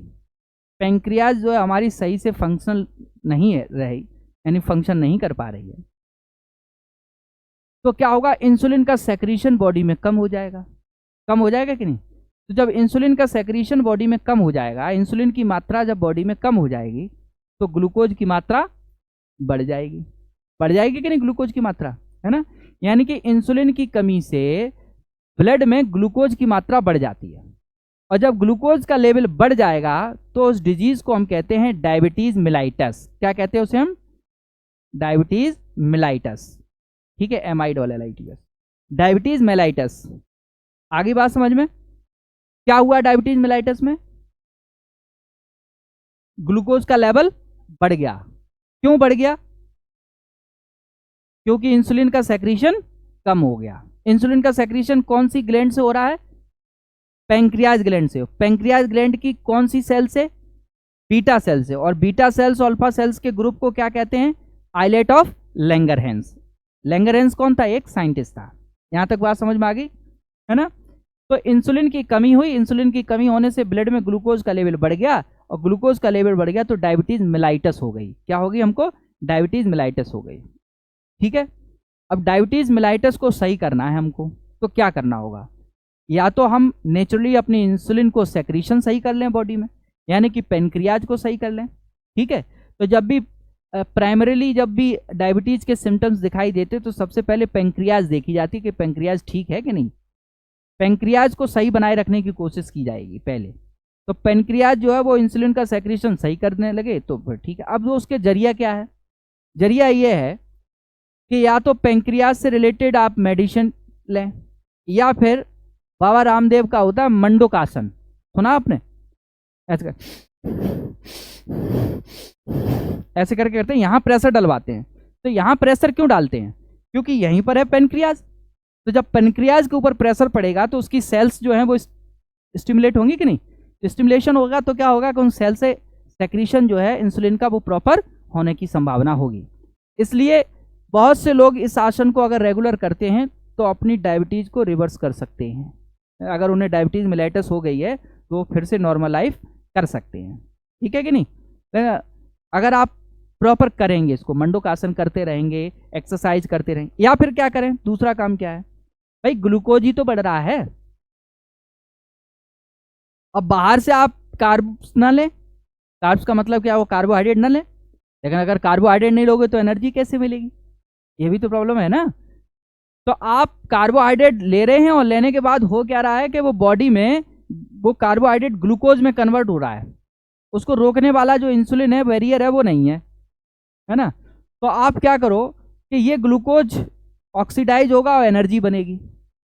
पेनक्रियाज जो है हमारी सही से फंक्शनल नहीं है रही, यानी फंक्शन नहीं कर पा रही है, तो क्या होगा, इंसुलिन का सेक्रीशन बॉडी में कम हो जाएगा। कम हो जाएगा कि नहीं। तो जब इंसुलिन का सेक्रीशन बॉडी में कम हो जाएगा, इंसुलिन की मात्रा जब बॉडी में कम हो जाएगी तो ग्लूकोज की मात्रा बढ़ जाएगी। बढ़ जाएगी कि नहीं ग्लूकोज की मात्रा, है ना। यानी कि इंसुलिन की कमी से ब्लड में ग्लूकोज की मात्रा बढ़ जाती है और जब ग्लूकोज का लेवल बढ़ जाएगा तो उस डिजीज को हम कहते हैं डायबिटीज मिलाइटस। क्या कहते हैं उसे हम, डायबिटीज मिलाइटस, ठीक है, MILLITS, डायबिटीज मेलाइटस। आगे बात समझ में, क्या हुआ डायबिटीज मेलाइटस में, ग्लूकोज का लेवल बढ़ गया। क्यों बढ़ गया, क्योंकि इंसुलिन का सेक्रीशन कम हो गया। इंसुलिन का सेक्रीशन कौन सी ग्लैंड से हो रहा है, पैंक्रियाज ग्लैंड से। पैंक्रियाज ग्लैंड की कौन सी सेल से, बीटा सेल से। और बीटा सेल्स और अल्फा सेल्स के ग्रुप को क्या कहते हैं, आइलेट ऑफ लैंगरहैंस। लैंगरहैंस कौन था, एक साइंटिस्ट था। यहां तक बात समझ में आ गई, है ना। तो इंसुलिन की कमी हुई, इंसुलिन की कमी होने से ब्लड में ग्लूकोज का लेवल बढ़ गया और ग्लूकोज का लेवल बढ़ गया तो डायबिटीज मेलाइटस हो गई। क्या होगी हमको, डायबिटीज मेलाइटस हो गई, ठीक है। अब डायबिटीज मेलाइटस को सही करना है हमको, तो क्या करना होगा, या तो हम नेचुरली अपनी इंसुलिन को सेक्रीशन सही कर लें बॉडी में, यानी कि पेनक्रियाज को सही कर लें, ठीक है। तो जब भी प्राइमरीली जब भी डायबिटीज के सिम्टम्स दिखाई देते तो सबसे पहले पेनक्रियाज देखी जाती है कि पेनक्रियाज ठीक है कि नहीं। पेनक्रियाज को सही बनाए रखने की कोशिश की जाएगी पहले। तो पेनक्रियाज जो है वो इंसुलिन का सेक्रेशन सही करने लगे तो फिर ठीक है। अब वो उसके जरिया क्या है, जरिया ये है कि या तो पेनक्रियाज से रिलेटेड आप मेडिसिन लें या फिर बाबा रामदेव का होता है मंडूकासन, सुना आपने, ऐसे करके करते हैं, यहाँ प्रेशर डलवाते हैं। तो यहाँ प्रेशर क्यों डालते हैं, क्योंकि यहीं पर है पेनक्रियाज। तो जब पेनक्रियाज के ऊपर प्रेशर पड़ेगा तो उसकी सेल्स जो हैं वो स्टिमुलेट होंगी कि नहीं। स्टिमुलेशन होगा तो क्या होगा कि उन सेल से सेक्रीशन जो है इंसुलिन का वो प्रॉपर होने की संभावना होगी। इसलिए बहुत से लोग इस आसन को अगर रेगुलर करते हैं तो अपनी डायबिटीज़ को रिवर्स कर सकते हैं। अगर उन्हें डायबिटीज़ मेलाइटस हो गई है तो फिर से नॉर्मल लाइफ कर सकते हैं। ठीक है कि नहीं? अगर आप प्रॉपर करेंगे, इसको मंडूकासन करते रहेंगे, एक्सरसाइज करते रहेंगे, या फिर क्या करें, दूसरा काम क्या है भाई, ग्लूकोज ही तो बढ़ रहा है। अब बाहर से आप कार्ब्स ना लें, कार्ब्स का मतलब क्या, वो कार्बोहाइड्रेट ना लें, लेकिन अगर कार्बोहाइड्रेट नहीं लोगे तो एनर्जी कैसे मिलेगी, ये भी तो प्रॉब्लम है ना। तो आप कार्बोहाइड्रेट ले रहे हैं और लेने के बाद हो क्या रहा है कि वो बॉडी में वो कार्बोहाइड्रेट ग्लूकोज में कन्वर्ट हो रहा है, उसको रोकने वाला जो इंसुलिन है, बैरियर है, वो नहीं है ना। तो आप क्या करो कि ये ग्लूकोज ऑक्सीडाइज होगा और एनर्जी बनेगी,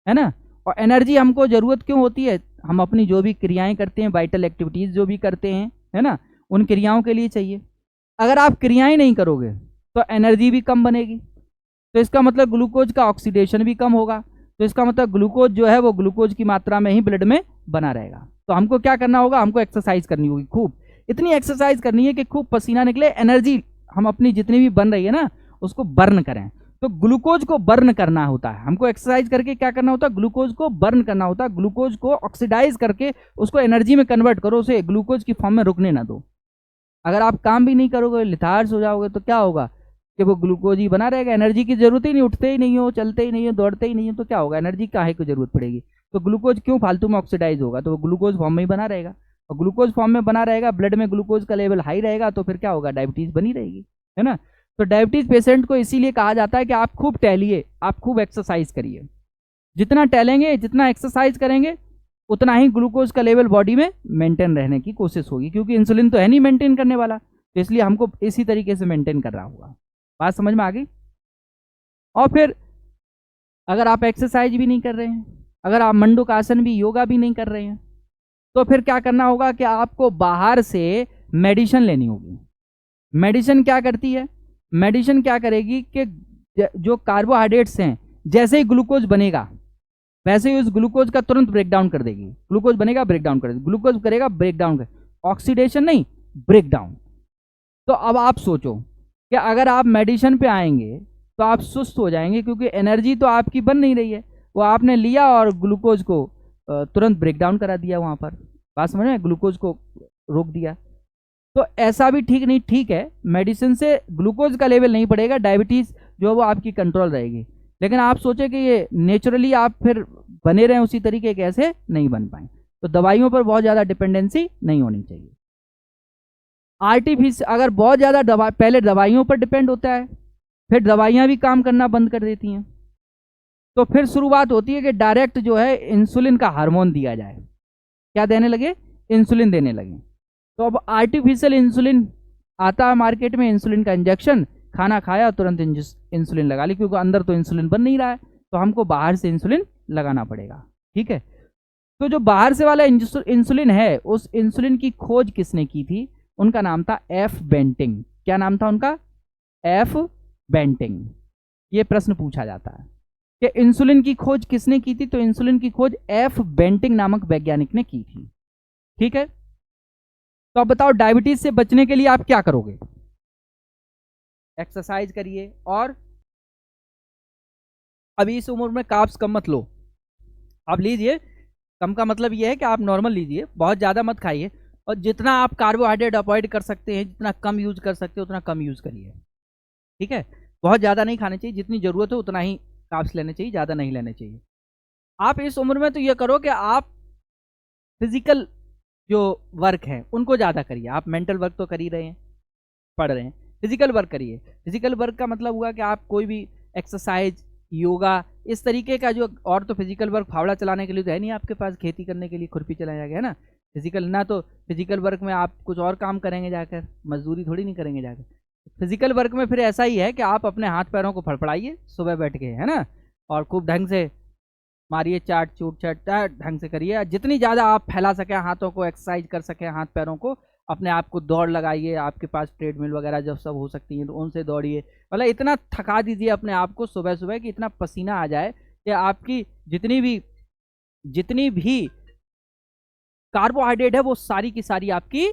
है ना। और एनर्जी हमको जरूरत क्यों होती है, हम अपनी जो भी क्रियाएं करते हैं, वाइटल एक्टिविटीज जो भी करते हैं, है ना, उन क्रियाओं के लिए चाहिए। अगर आप क्रियाएं नहीं करोगे तो एनर्जी भी कम बनेगी, तो इसका मतलब ग्लूकोज का ऑक्सीडेशन भी कम होगा, तो इसका मतलब ग्लूकोज जो है वो ग्लूकोज की मात्रा में ही ब्लड में बना रहेगा। तो हमको क्या करना होगा, हमको एक्सरसाइज करनी होगी खूब, इतनी एक्सरसाइज करनी है कि खूब पसीना निकले, एनर्जी हम अपनी जितनी भी बन रही है ना उसको बर्न करें। तो ग्लूकोज को बर्न करना होता है, हमको एक्सरसाइज करके क्या करना होता है, ग्लूकोज को बर्न करना होता है, ग्लूकोज को ऑक्सीडाइज करके उसको एनर्जी में कन्वर्ट करो, उसे ग्लूकोज की फॉर्म में रुकने ना दो। अगर आप काम भी नहीं करोगे, लिथार्स हो जाओगे, तो क्या होगा कि वो ग्लूकोज ही बना रहेगा, एनर्जी की जरूरत ही नहीं, उठते ही नहीं हो, चलते ही नहीं हो, दौड़ते ही नहीं हो, तो क्या होगा, एनर्जी काहे को जरूरत पड़ेगी। तो ग्लूकोज क्यों फालतू में ऑक्सीडाइज होगा, तो वो ग्लूकोज फॉर्म में ही बना रहेगा, और ग्लूकोज फॉर्म में बना रहेगा, ब्लड में ग्लूकोज का लेवल हाई रहेगा, तो फिर क्या होगा, डायबिटीज बनी रहेगी, है ना। तो डायबिटीज पेशेंट को इसीलिए कहा जाता है कि आप खूब टहलिए, आप खूब एक्सरसाइज करिए, जितना टहलेंगे, जितना एक्सरसाइज करेंगे, उतना ही ग्लूकोज का लेवल बॉडी में मेंटेन रहने की कोशिश होगी, क्योंकि इंसुलिन तो है नहीं मेंटेन करने वाला, तो इसलिए हमको इसी तरीके से मेंटेन कर रहा होगा। बात समझ में आ गई। और फिर अगर आप एक्सरसाइज भी नहीं कर रहे हैं, अगर आप मंडूकासन भी, योगा भी नहीं कर रहे हैं, तो फिर क्या करना होगा कि आपको बाहर से मेडिसिन लेनी होगी। मेडिसिन क्या करती है, मेडिसिन क्या करेगी कि जो कार्बोहाइड्रेट्स हैं, जैसे ही ग्लूकोज बनेगा वैसे ही उस ग्लूकोज का तुरंत ब्रेक डाउन कर देगी, ग्लूकोज बनेगा ब्रेक डाउन कर देगी, ग्लूकोज करेगा ब्रेक डाउन कर, ऑक्सीडेशन नहीं, ब्रेक डाउन। तो अब आप सोचो कि अगर आप मेडिसिन पे आएंगे तो आप सुस्त हो जाएंगे, क्योंकि एनर्जी तो आपकी बन नहीं रही है, वो आपने लिया और ग्लूकोज को तुरंत ब्रेक डाउन करा दिया वहां पर। बात समझ में, ग्लूकोज को रोक दिया। तो ऐसा भी ठीक नहीं, ठीक है मेडिसिन से ग्लूकोज का लेवल नहीं बढ़ेगा, डायबिटीज जो है वो आपकी कंट्रोल रहेगी, लेकिन आप सोचे कि ये नेचुरली आप फिर बने रहें उसी तरीके, कैसे नहीं बन पाए। तो दवाइयों पर बहुत ज़्यादा डिपेंडेंसी नहीं होनी चाहिए। आर्टिफिशियल अगर बहुत ज़्यादा दवा, पहले दवाइयों पर डिपेंड होता है, फिर दवाइयाँ भी काम करना बंद कर देती हैं, तो फिर शुरुआत होती है कि डायरेक्ट जो है इंसुलिन का हार्मोन दिया जाए, क्या देने लगे, इंसुलिन देने लगे। तो अब आर्टिफिशियल इंसुलिन आता है मार्केट में, इंसुलिन का इंजेक्शन, खाना खाया तुरंत इंसुलिन लगा ली, क्योंकि अंदर तो इंसुलिन बन नहीं रहा है, तो हमको बाहर से इंसुलिन लगाना पड़ेगा। ठीक है, तो जो बाहर से वाला इंसुलिन है, उस इंसुलिन की खोज किसने की थी, उनका नाम था एफ बेंटिंग। क्या नाम था उनका, एफ बेंटिंग। ये प्रश्न पूछा जाता है कि इंसुलिन की खोज किसने की थी, तो इंसुलिन की खोज एफ बेंटिंग नामक वैज्ञानिक ने की थी। ठीक है, तो अब बताओ डायबिटीज से बचने के लिए आप क्या करोगे, एक्सरसाइज करिए, और अभी इस उम्र में कार्ब्स कम मत लो, आप लीजिए, कम का मतलब ये है कि आप नॉर्मल लीजिए, बहुत ज़्यादा मत खाइए, और जितना आप कार्बोहाइड्रेट अवॉइड कर सकते हैं, जितना कम यूज कर सकते हैं उतना कम यूज करिए। ठीक है, बहुत ज़्यादा नहीं खाने चाहिए, जितनी ज़रूरत हो उतना ही कार्ब्स लेने चाहिए, ज़्यादा नहीं लेने चाहिए। आप इस उम्र में तो ये करो कि आप फिजिकल जो वर्क है उनको ज़्यादा करिए, आप मेंटल वर्क तो कर ही रहे हैं, पढ़ रहे हैं, फिजिकल वर्क करिए। फिजिकल वर्क का मतलब हुआ कि आप कोई भी एक्सरसाइज, योगा, इस तरीके का जो, और तो फिजिकल वर्क फावड़ा चलाने के लिए तो है नहीं आपके पास, खेती करने के लिए खुरपी चलाया गया है ना, फिजिकल ना, तो फिजिकल वर्क में आप कुछ और काम करेंगे जाकर, मजदूरी थोड़ी नहीं करेंगे जाकर। फिजिकल वर्क में फिर ऐसा ही है कि आप अपने हाथ पैरों को फड़फड़ाइए सुबह बैठ के, है ना, और खूब ढंग से मारिए, चाट चूट चट ढंग से करिए, जितनी ज़्यादा आप फैला सकें हाथों को, एक्सरसाइज कर सकें हाथ पैरों को, अपने आप को दौड़ लगाइए, आपके पास ट्रेडमिल वगैरह जब सब हो सकती हैं तो उनसे दौड़िए, मतलब इतना थका दीजिए अपने आप को सुबह सुबह कि इतना पसीना आ जाए कि आपकी जितनी भी कार्बोहाइड्रेट है वो सारी की सारी आपकी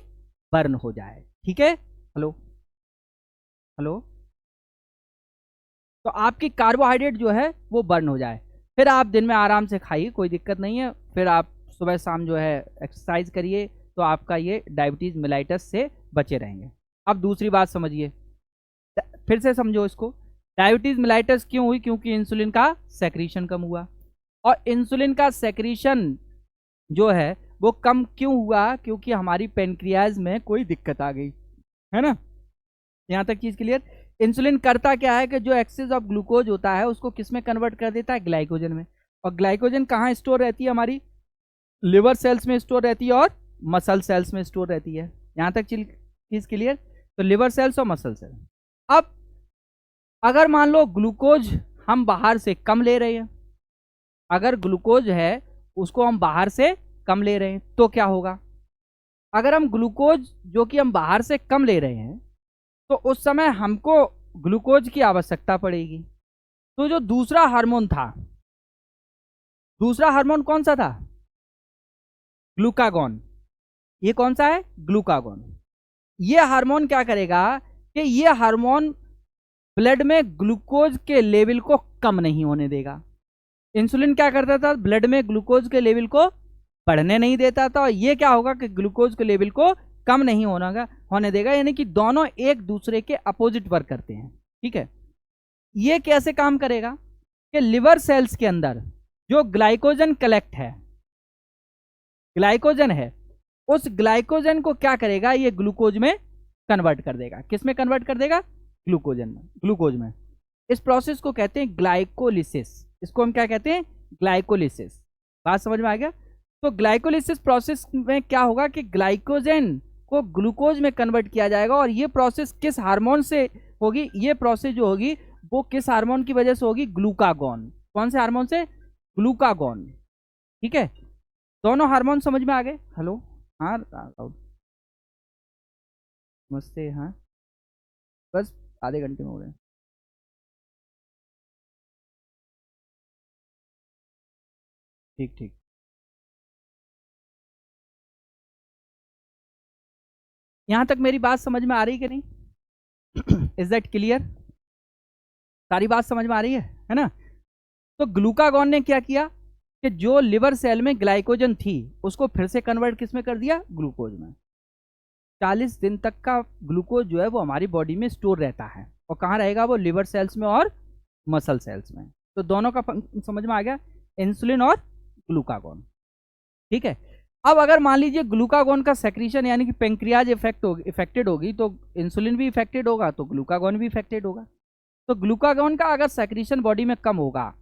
बर्न हो जाए। ठीक है, हेलो हेलो, तो आपकी कार्बोहाइड्रेट जो है वो बर्न हो जाए, फिर आप दिन में आराम से खाइए, कोई दिक्कत नहीं है, फिर आप सुबह शाम जो है एक्सरसाइज करिए, तो आपका ये डायबिटीज मेलाइटस से बचे रहेंगे। अब दूसरी बात समझिए, फिर से समझो इसको। डायबिटीज मेलाइटस क्यों हुई? क्योंकि इंसुलिन का सेक्रीशन कम हुआ। और इंसुलिन का सेक्रीशन जो है वो कम क्यों हुआ? क्योंकि हमारी पेनक्रियाज में कोई दिक्कत आ गई, है ना। यहाँ तक चीज क्लियर। इंसुलिन करता क्या है कि जो एक्सेस ऑफ ग्लूकोज होता है उसको किस में कन्वर्ट कर देता है? ग्लाइकोजन में। और ग्लाइकोजन कहाँ स्टोर रहती है? हमारी लिवर सेल्स में स्टोर रहती है और मसल सेल्स में स्टोर रहती है। यहाँ तक चीज क्लियर। तो लिवर सेल्स और मसल सेल्स। अब अगर मान लो ग्लूकोज हम बाहर से कम ले रहे हैं, अगर ग्लूकोज है उसको हम बाहर से कम ले रहे हैं तो क्या होगा? अगर हम ग्लूकोज जो कि हम बाहर से कम ले रहे हैं तो उस समय हमको ग्लूकोज की आवश्यकता पड़ेगी। तो जो दूसरा हार्मोन था, दूसरा हार्मोन कौन सा था? ग्लूकागॉन। ये कौन सा है? ग्लूकागॉन। ये हार्मोन क्या करेगा कि ये हार्मोन ब्लड में ग्लूकोज के लेवल को कम नहीं होने देगा। इंसुलिन क्या करता था? ब्लड में ग्लूकोज के लेवल को बढ़ने नहीं देता था। और ये क्या होगा कि ग्लूकोज के लेवल को कम नहीं होने देगा। यानी कि दोनों एक दूसरे के अपोजिट वर्क करते हैं। ठीक है। ये कैसे काम करेगा कि लिवर सेल्स के अंदर जो ग्लाइकोजन कलेक्ट है, ग्लाइकोजन है, उस ग्लाइकोजन को क्या करेगा? ये ग्लूकोज में कन्वर्ट कर देगा। किस में कन्वर्ट कर देगा? ग्लूकोज में। इस प्रोसेस को कहते हैं ग्लाइकोलिसिस। इसको हम क्या कहते हैं? ग्लाइकोलिसिस। बात समझ में आ गया? तो ग्लाइकोलिसिस प्रोसेस में क्या होगा कि ग्लाइकोजन को ग्लूकोज में कन्वर्ट किया जाएगा। और ये प्रोसेस किस हार्मोन से होगी? ये प्रोसेस जो होगी वो किस हार्मोन की वजह से होगी? ग्लूकागॉन। कौन से हार्मोन से? ग्लूकागॉन। ठीक है। दोनों हार्मोन समझ में आ गए? हेलो, हाँ नमस्ते। हाँ, बस आधे घंटे में हो रहे हैं। ठीक ठीक। यहां तक मेरी बात समझ में आ रही कि नहीं? Is that clear? सारी बात समझ में आ रही है ना? तो ग्लूकागॉन ने क्या किया कि जो लिवर सेल में ग्लाइकोजन थी उसको फिर से कन्वर्ट किस में कर दिया? ग्लूकोज में। 40 दिन तक का ग्लूकोज जो है वो हमारी बॉडी में स्टोर रहता है। और कहाँ रहेगा वो? लिवर सेल्स में और मसल सेल्स में। तो दोनों का फंक्शन समझ में आ गया, इंसुलिन और ग्लूकागॉन। ठीक है। अब अगर मान लीजिए ग्लूकागॉन का सेक्रीशन यानी कि पेंक्रियाज इफेक्टेड होगी तो इंसुलिन भी इफेक्टेड होगा, तो ग्लूकागॉन भी इफेक्टेड होगा। तो ग्लूकागॉन का अगर सेक्रीशन बॉडी में कम होगा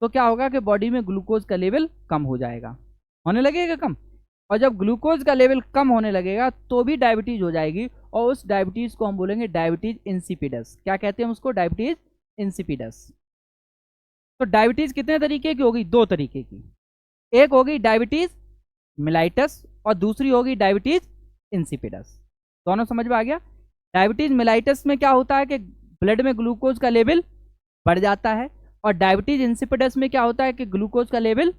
तो क्या होगा कि बॉडी में ग्लूकोज का लेवल कम हो जाएगा, होने लगेगा कम। और जब ग्लूकोज का लेवल कम होने लगेगा तो भी डायबिटीज हो जाएगी। और उस डायबिटीज को हम बोलेंगे डायबिटीज इंसिपिडस। क्या कहते हैं उसको? Diabetes insipidus. तो डायबिटीज कितने तरीके की होगी? 2 तरीके की। एक होगी डायबिटीज मेलाइटस और दूसरी होगी डायबिटीज इंसिपिडस। दोनों समझ में आ गया? डायबिटीज मेलाइटस में क्या होता है कि ब्लड में ग्लूकोज का लेवल बढ़ जाता है। और डायबिटीज इंसिपिडस में क्या होता है कि ग्लूकोज का लेवल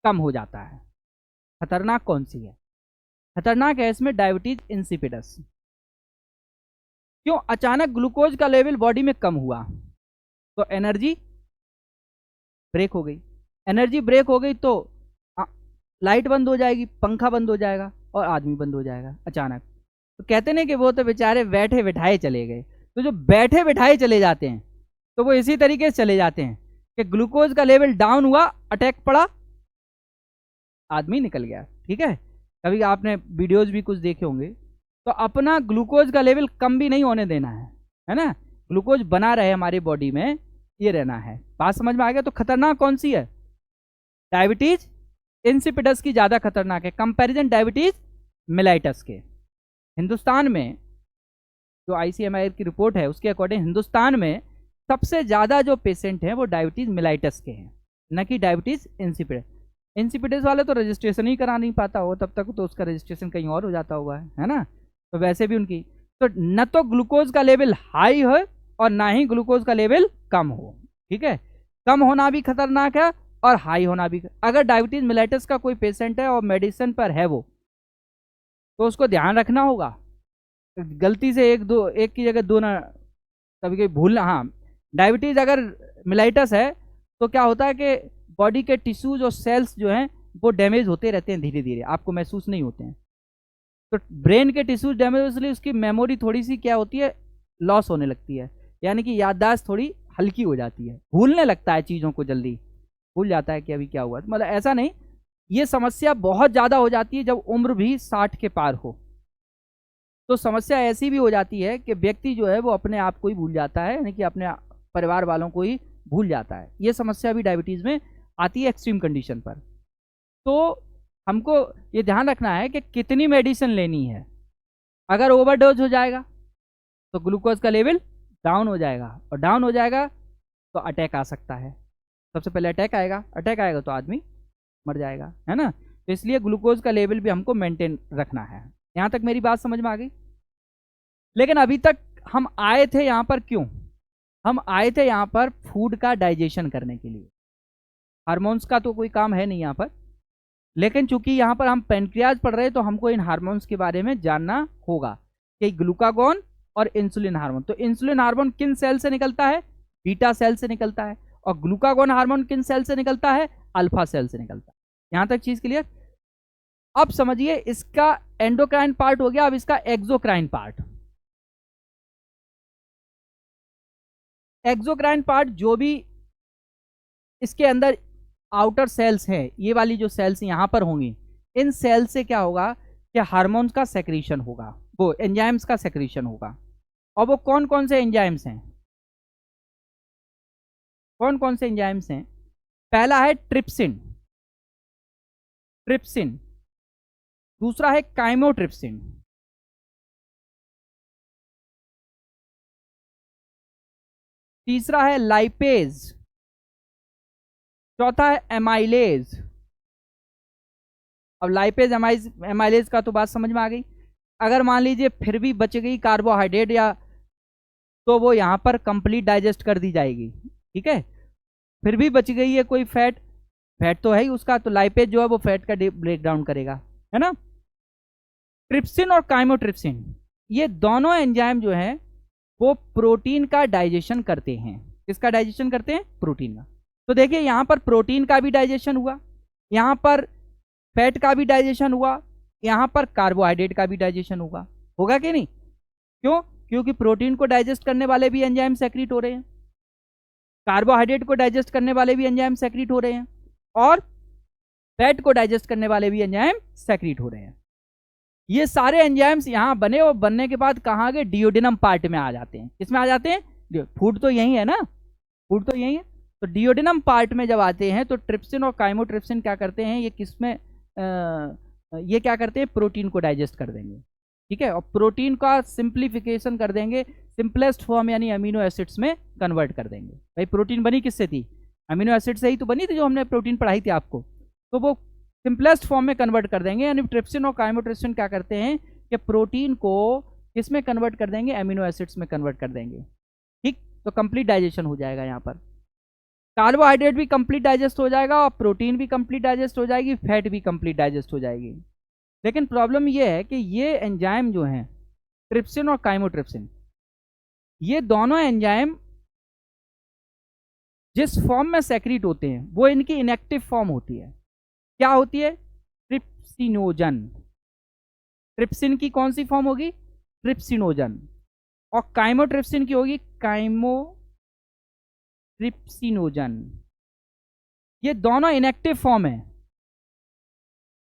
कम हो जाता है। खतरनाक कौन सी है? खतरनाक है इसमें डायबिटीज इंसिपिडस। क्यों? अचानक ग्लूकोज का लेवल बॉडी में कम हुआ तो एनर्जी ब्रेक हो गई। एनर्जी ब्रेक हो गई तो लाइट बंद हो जाएगी, पंखा बंद हो जाएगा और आदमी बंद हो जाएगा अचानक। तो कहते नहीं कि वो तो बेचारे बैठे बिठाए चले गए। तो जो बैठे बिठाए चले जाते हैं तो वो इसी तरीके से चले जाते हैं कि ग्लूकोज का लेवल डाउन हुआ, अटैक पड़ा, आदमी निकल गया। ठीक है। कभी आपने वीडियोज भी कुछ देखे होंगे। तो अपना ग्लूकोज का लेवल कम भी नहीं होने देना है ना। ग्लूकोज बना रहे हमारी बॉडी में, ये रहना है। बात समझ में आ गया? तो खतरनाक कौन सी है? डायबिटीज इंसिपिडस की ज्यादा खतरनाक है कंपैरिजन डायबिटीज मेलाइटस के। हिंदुस्तान में जो ICMR की रिपोर्ट है उसके अकॉर्डिंग हिंदुस्तान में सबसे ज्यादा जो पेशेंट हैं वो डायबिटीज मेलाइटस के हैं, न कि डायबिटीज इंसिपिडस। इंसिपिडस वाले तो रजिस्ट्रेशन ही करा नहीं पाता हो, तब तक तो उसका रजिस्ट्रेशन कहीं और हो जाता हुआ है ना। तो वैसे भी उनकी तो न तो ग्लूकोज का लेवल हाई हो और ना ही ग्लूकोज का लेवल कम हो। ठीक है। कम होना भी खतरनाक है और हाई होना भी। अगर डायबिटीज मेलाइटस का कोई पेशेंट है और मेडिसिन पर है वो, तो उसको ध्यान रखना होगा गलती से एक की जगह 2 ना, कभी कभी भूलना। हाँ, डायबिटीज अगर मेलाइटस है तो क्या होता है कि बॉडी के टिश्यूज और सेल्स जो हैं वो डैमेज होते रहते हैं, धीरे धीरे आपको महसूस नहीं होते हैं। तो ब्रेन के टिश्यूज डैमेज इसलिए उसकी मेमोरी थोड़ी सी क्या होती है, लॉस होने लगती है, यानी कि याददाश्त थोड़ी हल्की हो जाती है, भूलने लगता है चीज़ों को, जल्दी भूल जाता है कि अभी क्या हुआ। मतलब ऐसा नहीं, ये समस्या बहुत ज़्यादा हो जाती है जब उम्र भी 60 के पार हो। तो समस्या ऐसी भी हो जाती है कि व्यक्ति जो है वो अपने आप को ही भूल जाता है, यानी कि अपने परिवार वालों को ही भूल जाता है। ये समस्या भी डायबिटीज़ में आती है एक्सट्रीम कंडीशन पर। तो हमको ये ध्यान रखना है कि कितनी मेडिसिन लेनी है। अगर ओवरडोज हो जाएगा तो ग्लूकोज का लेवल डाउन हो जाएगा, और डाउन हो जाएगा तो अटैक आ सकता है। सबसे पहले अटैक आएगा, अटैक आएगा तो आदमी मर जाएगा, है ना। तो इसलिए ग्लूकोज का लेवल भी हमको मेंटेन रखना है। यहाँ तक मेरी बात समझ में आ गई। लेकिन अभी तक हम आए थे यहाँ पर क्यों? हम आए थे यहाँ पर फूड का डाइजेशन करने के लिए। हार्मोन्स का तो कोई काम है नहीं यहाँ पर, लेकिन चूंकि यहाँ पर हम पेनक्रियाज पढ़ रहे हैं तो हमको इन हार्मोन्स के बारे में जानना होगा कि ग्लूकागॉन और इंसुलिन हार्मोन। तो इंसुलिन हार्मोन किन सेल से निकलता है? बीटा सेल से निकलता है। और ग्लूकागॉन हार्मोन किन सेल से निकलता है? अल्फा सेल से निकलता है। यहां तक चीज क्लियर? अब समझिए, इसका एंडोक्राइन पार्ट हो गया, अब इसका एक्सोक्राइन पार्ट। एक्सोक्राइन पार्ट जो भी इसके अंदर आउटर सेल्स हैं, ये वाली जो सेल्स यहां पर होंगी, इन सेल से क्या होगा कि हार्मोन्स का सेक्रीशन होगा, वो एंजाइम्स का सेक्रीशन होगा। और वो कौन कौन से एंजाइम्स हैं? कौन कौन से एंजाइम्स हैं? पहला है ट्रिप्सिन, ट्रिप्सिन। दूसरा है काइमोट्रिप्सिन। तीसरा है लाइपेज। चौथा है एमाइलेज। अब लाइपेज एमाइलेज का तो बात समझ में आ गई। अगर मान लीजिए फिर भी बच गई कार्बोहाइड्रेट या, तो वो यहां पर कंप्लीट डाइजेस्ट कर दी जाएगी, ठीक है। फिर भी बच गई है कोई फैट, फैट तो है ही उसका, तो लाइपेज जो है वो फैट का ब्रेक डाउन करेगा, है ना। ट्रिप्सिन और काइमोट्रिप्सिन, ये दोनों एंजाइम जो है वो प्रोटीन का डाइजेशन करते हैं। किसका डाइजेशन करते हैं? प्रोटीन का। तो देखिए यहां पर प्रोटीन का भी डाइजेशन हुआ, यहां पर फैट का भी डाइजेशन हुआ, यहां पर कार्बोहाइड्रेट का भी डाइजेशन होगा कि नहीं? क्यों? क्योंकि प्रोटीन को डाइजेस्ट करने वाले भी एंजाइम सेक्रीट हो रहे हैं, कार्बोहाइड्रेट को डाइजेस्ट करने वाले भी एंजाइम सेक्रीट हो रहे हैं, और फैट को डाइजेस्ट करने वाले भी एंजाइम सेक्रीट हो रहे हैं। ये सारे एंजाइम्स यहां बने, और बनने के बाद कहां गए? डियोडिनम पार्ट में आ जाते हैं। किसमें आ जाते हैं? फूड तो यही है ना, फूड तो यही है। तो डियोडिनम पार्ट में जब आते हैं तो ट्रिप्सिन और काइमोट्रिप्सिन क्या करते हैं? ये किसमें ये क्या करते हैं? प्रोटीन को डाइजेस्ट कर देंगे, ठीक है। और प्रोटीन का सिंप्लीफिकेशन कर देंगे, सिंपलेस्ट फॉर्म यानी अमीनो एसिड्स में कन्वर्ट कर देंगे। भाई प्रोटीन बनी किससे थी? अमीनो एसिड से ही तो बनी थी, जो हमने प्रोटीन पढ़ाई थी आपको। तो वो सिंपलेस्ट फॉर्म में कन्वर्ट कर देंगे, यानी ट्रिप्सिन और काइमोट्रिप्सिन क्या करते हैं कि प्रोटीन को किसमें कन्वर्ट कर देंगे? अमीनो एसिड्स में कन्वर्ट कर देंगे, ठीक। तो कंप्लीट डाइजेशन हो जाएगा यहाँ पर। कार्बोहाइड्रेट भी कंप्लीट डाइजेस्ट हो जाएगा, और प्रोटीन भी कंप्लीट डाइजेस्ट हो जाएगी, फैट भी कंप्लीट डाइजेस्ट हो जाएगी। लेकिन प्रॉब्लम ये है कि ये एंजाइम जो हैं, ट्रिप्सिन और काइमोट्रिप्सिन, ये दोनों एंजाइम जिस फॉर्म में सेक्रीट होते हैं वो इनकी इनएक्टिव फॉर्म होती है। क्या होती है? ट्रिप्सिनोजन। ट्रिप्सिन की कौन सी फॉर्म होगी? ट्रिप्सिनोजन। और काइमोट्रिप्सिन की होगी काइमोट्रिप्सिनोजन। ये दोनों इनएक्टिव फॉर्म है,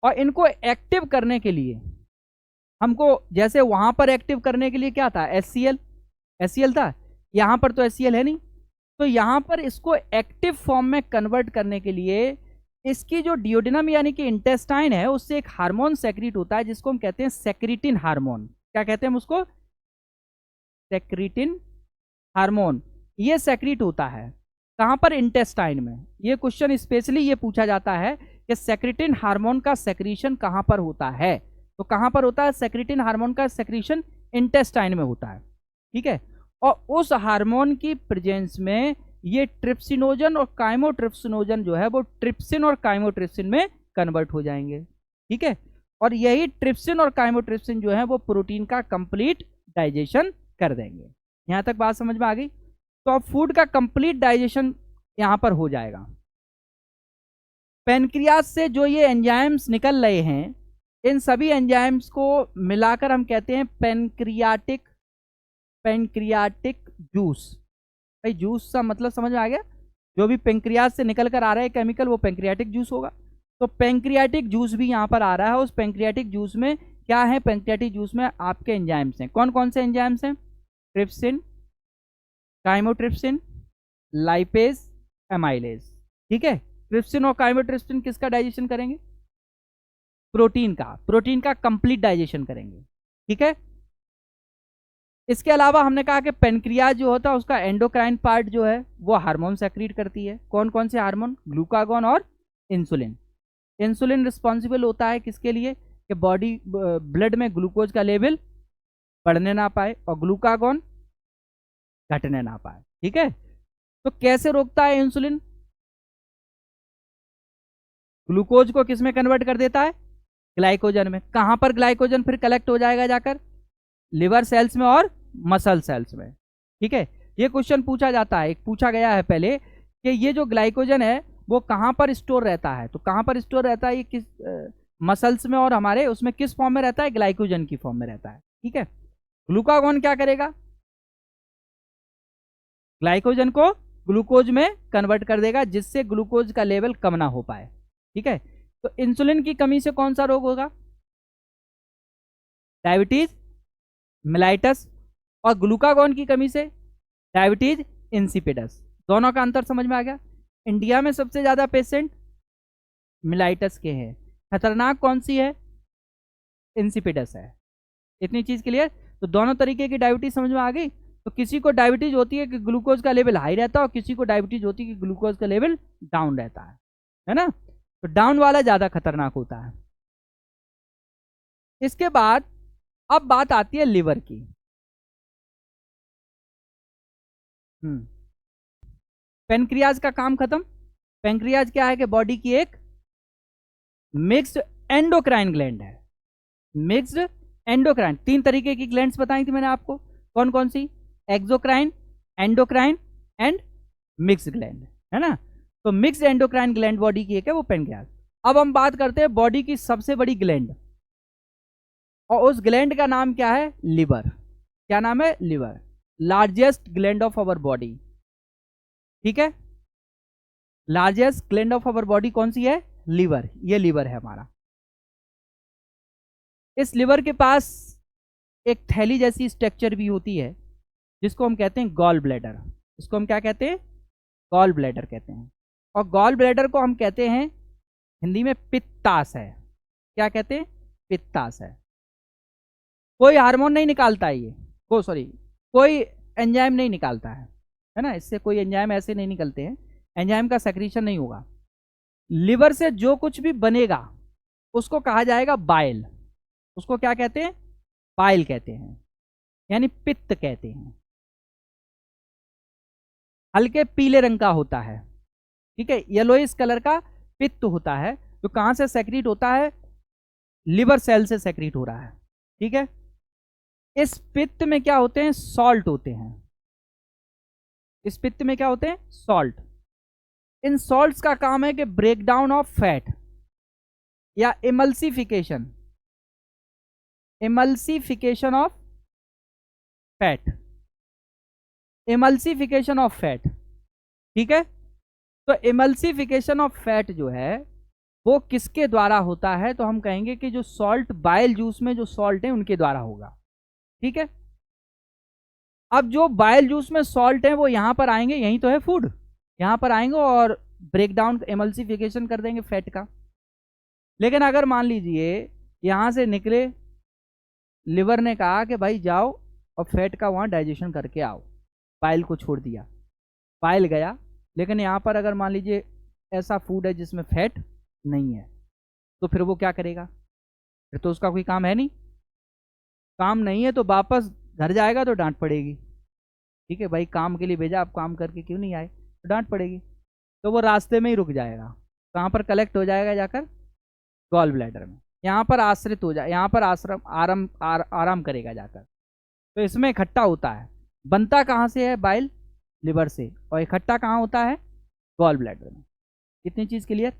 और इनको एक्टिव करने के लिए हमको, जैसे वहां पर एक्टिव करने के लिए क्या था? HCl, HCl था। यहां पर तो HCl है नहीं, तो यहां पर इसको एक्टिव फॉर्म में कन्वर्ट करने के लिए इसकी जो डियोडिनम यानी कि इंटेस्टाइन है, उससे एक हार्मोन सेक्रीट होता है जिसको हम कहते हैं सेक्रीटिन हार्मोन। क्या कहते हैं हम उसको? सेक्रीटिन हार्मोन। ये सेक्रीट होता है कहां पर? इंटेस्टाइन में। ये क्वेश्चन स्पेशली ये पूछा जाता है कि सेक्रीटिन हार्मोन का सेक्रीशन कहां पर होता है। तो कहां पर होता है सेक्रीटिन हार्मोन का सेक्रीशन? इंटेस्टाइन में होता है, ठीक है। और उस हार्मोन की प्रेजेंस में ये ट्रिप्सिनोजन और काइमोट्रिप्सिनोजन जो है वो ट्रिप्सिन और काइमोट्रिप्सिन में कन्वर्ट हो जाएंगे, ठीक है। और यही ट्रिप्सिन और काइमोट्रिप्सिन जो है वो प्रोटीन का कंप्लीट डाइजेशन कर देंगे। यहां तक बात समझ में आ गई? तो अब फूड का कंप्लीट डाइजेशन यहां पर हो जाएगा। पेनक्रियाज से जो ये एंजाइम्स निकल रहे हैं, इन सभी एंजाइम्स को मिलाकर हम कहते हैं पेनक्रियाटिक जूस। भाई जूस का मतलब समझ में आ गया, जो भी पेंक्रियाज से निकल कर आ रहा है केमिकल वो पेंक्रियाटिक जूस होगा। तो पेंक्रियाटिक जूस भी यहाँ पर आ रहा है। उस पेंक्रियाटिक जूस में क्या है, पेंक्रियाटिक जूस में आपके एंजाइम्स हैं। कौन कौन से एंजाइम्स हैं? Trypsin, chymotrypsin, lipase, amylase. ठीक है, ट्रिप्सिन और काइमोट्रिप्सिन किसका डाइजेशन करेंगे? प्रोटीन का कंप्लीट डाइजेशन करेंगे। ठीक है, इसके अलावा हमने कहा कि पेनक्रियाज जो होता है उसका एंडोक्राइन पार्ट जो है वो हार्मोन सेक्रीट करती है। कौन कौन से हार्मोन? ग्लूकागॉन और इंसुलिन। इंसुलिन रिस्पॉन्सिबल होता है किसके लिए? कि बॉडी ब्लड में ग्लूकोज का लेवल बढ़ने ना पाए और ग्लूकागॉन घटने ना पाए। ठीक है, तो कैसे रोकता है इंसुलिन? ग्लूकोज को किस में कन्वर्ट कर देता है? ग्लाइकोजन में। कहां पर ग्लाइकोजन फिर कलेक्ट हो जाएगा जाकर? लिवर सेल्स में और मसल सेल्स में। ठीक है, ये क्वेश्चन पूछा जाता है, एक पूछा गया है पहले कि ये जो ग्लाइकोजन है वो कहां पर स्टोर रहता है। तो कहां पर स्टोर रहता है? ये किस मसल्स में और हमारे उसमें किस फॉर्म में रहता है? ग्लाइकोजन की फॉर्म में रहता है। ठीक है, ग्लूकागॉन क्या करेगा? ग्लाइकोजन को ग्लूकोज में कन्वर्ट कर देगा जिससे ग्लूकोज का लेवल कम ना हो पाए। ठीक है, तो इंसुलिन की कमी से कौन सा रोग होगा? Diabetes mellitus. और ग्लूकागॉन की कमी से डायबिटीज इंसिपिडस। दोनों का अंतर समझ में आ गया? इंडिया में सबसे ज्यादा पेशेंट मिलाइटस के हैं, खतरनाक कौन सी है? इंसिपिडस है। इतनी चीज क्लियर? तो दोनों तरीके की डायबिटीज समझ में आ गई। तो किसी को डायबिटीज होती है कि ग्लूकोज का लेवल हाई रहता है और किसी को डायबिटीज होती है कि ग्लूकोज का लेवल डाउन रहता है ना? तो डाउन वाला ज्यादा खतरनाक होता है। इसके बाद अब बात आती है लिवर की। पेनक्रियाज का काम खत्म। पेनक्रियाज क्या है कि बॉडी की एक मिक्स्ड एंडोक्राइन ग्लैंड है। मिक्स्ड एंडोक्राइन, 3 तरीके की ग्लैंड्स बताई थी मैंने आपको। कौन कौन सी? Exocrine, endocrine and mix gland, है ना? तो मिक्स एंडोक्राइन ग्लैंड बॉडी की एक है, वो पेनक्रियाज। अब हम बात करते हैं बॉडी की सबसे बड़ी ग्लैंड, और उस ग्लैंड का नाम क्या है? लिवर। क्या नाम है? Liver. Largest gland of our body. ठीक है, largest gland of our body कौन सी है? लिवर। ये लिवर है हमारा। इस लिवर के पास एक थैली जैसी स्ट्रक्चर भी होती है जिसको हम कहते हैं गॉल ब्लैडर। इसको हम क्या कहते हैं? गॉल ब्लैडर कहते हैं। और गॉल ब्लैडर को हम कहते हैं हिंदी में पित्ताशय। क्या कहते हैं? पित्ताशय। कोई हार्मोन नहीं निकालता है ये, कोई एंजाइम नहीं निकालता है ना? इससे कोई एंजाइम ऐसे नहीं निकलते हैं, एंजाइम का सेक्रीशन नहीं होगा। लिवर से जो कुछ भी बनेगा उसको कहा जाएगा बाइल। उसको क्या कहते हैं? बाइल कहते हैं, यानी पित्त कहते हैं। हल्के पीले रंग का होता है। ठीक है, येलोइश कलर का पित्त होता है, जो कहां से सेक्रीट होता है? लिवर सेल से सेक्रीट हो रहा है। ठीक है, इस पित्त में क्या होते हैं? सॉल्ट होते हैं। इस पित्त में क्या होते हैं? सॉल्ट। इन सॉल्ट्स का काम है कि ब्रेक डाउन ऑफ फैट या emulsification of fat. Emulsification of fat. ठीक है, तो इमल्सिफिकेशन ऑफ फैट जो है वो किसके द्वारा होता है? तो हम कहेंगे कि जो सॉल्ट, बाइल जूस में जो सॉल्ट है उनके द्वारा होगा। ठीक है, अब जो बाइल जूस में सॉल्ट है वो यहां पर आएंगे, यही तो है फूड, यहां पर आएंगे और ब्रेक डाउन, एमल्सिफिकेशन कर देंगे फैट का। लेकिन अगर मान लीजिए यहां से निकले, लिवर ने कहा कि भाई जाओ और फैट का वहां डाइजेशन करके आओ, बाइल को छोड़ दिया, बाइल गया। लेकिन यहाँ पर अगर मान लीजिए ऐसा फूड है जिसमें फैट नहीं है, तो फिर वो क्या करेगा? फिर तो उसका कोई काम है नहीं। काम नहीं है तो वापस घर जाएगा तो डांट पड़ेगी। ठीक है भाई, काम के लिए भेजा, आप काम करके क्यों नहीं आए? तो डांट पड़ेगी। तो वो रास्ते में ही रुक जाएगा। कहाँ पर कलेक्ट हो जाएगा? जाकर गॉल ब्लैडर में। यहाँ पर आश्रित हो जाए, यहाँ पर आराम करेगा जाकर। तो इसमें इकट्ठा होता है। बनता कहाँ से है? बाइल, लिवर से। और इकट्ठा कहाँ होता है? गॉल ब्लैडर में। कितनी चीज क्लियर?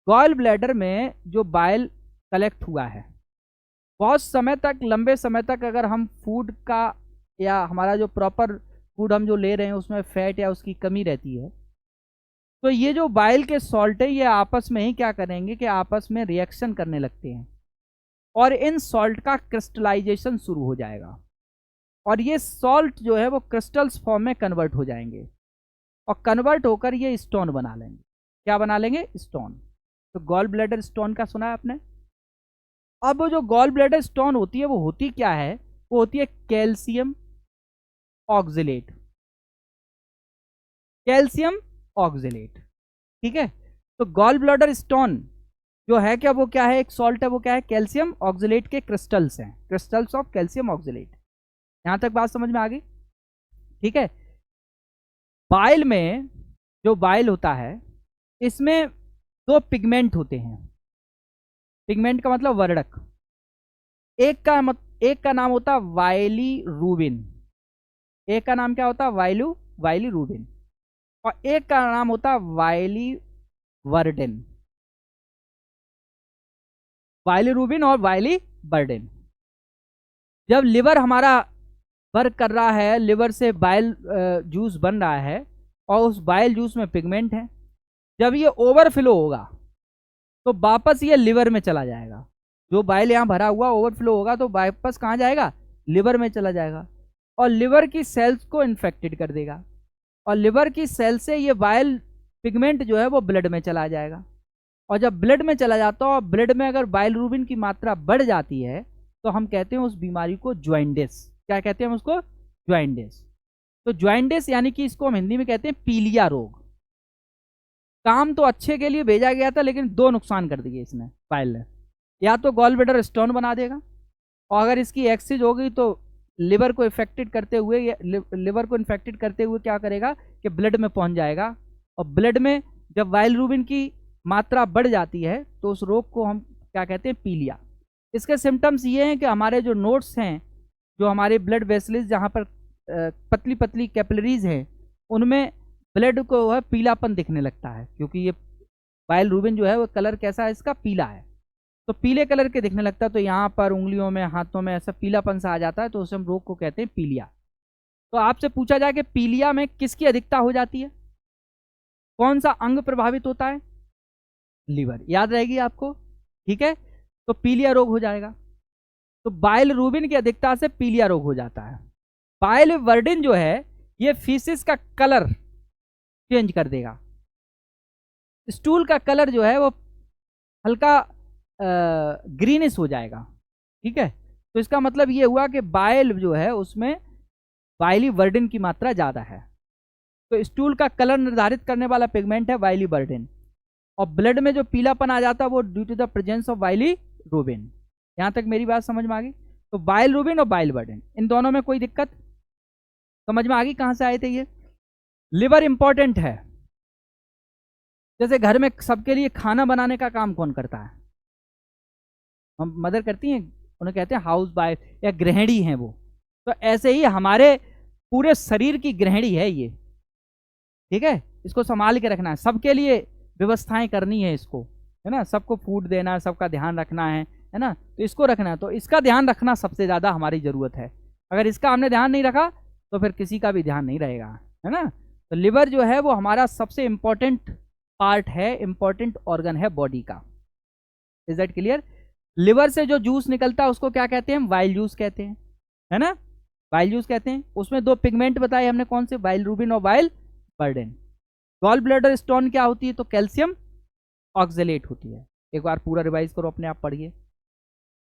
गॉल ब्लैडर में जो बाइल कलेक्ट हुआ है। बहुत समय तक, लंबे समय तक अगर हम फूड का या हमारा जो प्रॉपर फूड हम जो ले रहे हैं उसमें फैट या उसकी कमी रहती है, तो ये जो बाइल के सॉल्ट है ये आपस में ही क्या करेंगे कि आपस में रिएक्शन करने लगते हैं और इन सॉल्ट का क्रिस्टलाइजेशन शुरू हो जाएगा और ये सॉल्ट जो है वो क्रिस्टल्स फॉर्म में कन्वर्ट हो जाएंगे और कन्वर्ट होकर ये स्टोन बना लेंगे। क्या बना लेंगे? स्टोन। तो गॉल ब्लैडर स्टोन का सुना है आपने? अब वो जो गॉल ब्लैडर स्टोन होती है वो होती क्या है? वो होती है कैल्शियम ऑक्जेलेट। कैल्शियम ऑक्जेलेट, ठीक है। तो गॉल ब्लैडर स्टोन जो है क्या, वो क्या है? एक सॉल्ट है, वो क्या है? कैल्शियम ऑक्जेलेट के क्रिस्टल्स हैं, क्रिस्टल्स ऑफ कैल्शियम ऑक्जेलेट। यहां तक बात समझ में आ गई? ठीक है। बाइल में, जो बाइल होता है इसमें दो पिगमेंट होते हैं। पिगमेंट का मतलब वर्णक। एक का नाम होता है वाइली रूबिन। एक का नाम क्या होता है? वाइली रूबिन। और एक का नाम होता है वाइली वर्डेन। वाइली रूबिन और वाइली बर्डेन। जब लिवर हमारा वर्क कर रहा है, लिवर से बाइल जूस बन रहा है और उस बाइल जूस में पिगमेंट है, जब ये ओवरफ्लो होगा तो वापस ये लिवर में चला जाएगा। जो बाइल यहाँ भरा हुआ ओवरफ्लो होगा तो वापस कहाँ जाएगा? लिवर में चला जाएगा और लिवर की सेल्स को इन्फेक्टेड कर देगा और लिवर की सेल से ये बाइल पिगमेंट जो है वो ब्लड में चला जाएगा और जब ब्लड में चला जाता है और ब्लड में अगर बाइलरूबिन की मात्रा बढ़ जाती है तो हम कहते हैं उस बीमारी को ज्वाइंडिस। क्या कहते हैं हम उसको? ज्वाइंडिस। तो ज्वाइंडिस यानी कि इसको हम हिंदी में कहते हैं पीलिया रोग। काम तो अच्छे के लिए भेजा गया था लेकिन दो नुकसान कर दिए इसने बाइल ने। या तो गॉल ब्लैडर स्टोन बना देगा और अगर इसकी एक्सिस हो गई तो लिवर को इफेक्टेड करते हुए, लिवर को इन्फेक्टेड करते हुए क्या करेगा कि ब्लड में पहुंच जाएगा और ब्लड में जब बाइलरूबिन की मात्रा बढ़ जाती है तो उस रोग को हम क्या कहते हैं? पीलिया। इसके सिम्टम्स ये हैं कि हमारे जो नोड्स हैं, जो हमारे ब्लड वेसल्स जहाँ पर पतली पतली कैपिलरीज हैं, उनमें ब्लड को वह पीलापन दिखने लगता है क्योंकि ये बाइलरूबिन जो है वो कलर कैसा है इसका? पीला है। तो पीले कलर के दिखने लगता है, तो यहाँ पर उंगलियों में, हाथों में ऐसा पीलापन सा आ जाता है, तो उसे हम रोग को कहते हैं पीलिया। तो आपसे पूछा जाए कि पीलिया में किसकी अधिकता हो जाती है? कौन सा अंग प्रभावित होता है? लीवर। याद रहेगी आपको, ठीक है। तो पीलिया रोग हो जाएगा। तो बाइलरूबिन की अधिकता से पीलिया रोग हो जाता है। बाइलवर्डिन जो है ये फीसिस का कलर चेंज कर देगा। स्टूल का कलर जो है वो हल्का ग्रीनिश हो जाएगा, ठीक है। तो इसका मतलब ये हुआ कि बाइल जो है उसमें बाइलीवर्डिन की मात्रा ज़्यादा है। तो स्टूल का कलर निर्धारित करने वाला पिगमेंट है बाइलीवर्डिन और ब्लड में जो पीलापन आ जाता है वो due to the presence of bilirubin. यहाँ तक मेरी बात समझ में आ गई? तो बाइलरूबिन और बाइलवर्डिन, इन दोनों में कोई दिक्कत समझ में आ गई? कहाँ से आए थे ये? लिवर इंपॉर्टेंट है। जैसे घर में सबके लिए खाना बनाने का काम कौन करता है? हम मदर करती हैं, उन्हें कहते हैं हाउस वाइफ या गृहिणी हैं वो। तो ऐसे ही हमारे पूरे शरीर की गृहिणी है ये, ठीक है। इसको संभाल के रखना है, सबके लिए व्यवस्थाएं करनी है इसको, है ना। सबको फूड देना है, सबका ध्यान रखना है ना। तो इसको रखना है, तो इसका ध्यान रखना सबसे ज़्यादा हमारी ज़रूरत है। अगर इसका हमने ध्यान नहीं रखा तो फिर किसी का भी ध्यान नहीं रहेगा, है ना। तो लिवर जो है वो हमारा सबसे इम्पोर्टेंट पार्ट है, इम्पोर्टेंट ऑर्गन है बॉडी का। Is that clear? लिवर से जो जूस निकलता है उसको क्या कहते हैं? वाइल जूस कहते हैं, है ना। वाइल जूस कहते हैं। उसमें दो पिगमेंट बताए हमने, कौन से? बाइलरूबिन और बाइलवर्डिन। गॉल ब्लैडर स्टोन क्या होती है? तो कैल्शियम ऑक्जेलेट होती है। एक बार पूरा रिवाइज करो, अपने आप पढ़िए।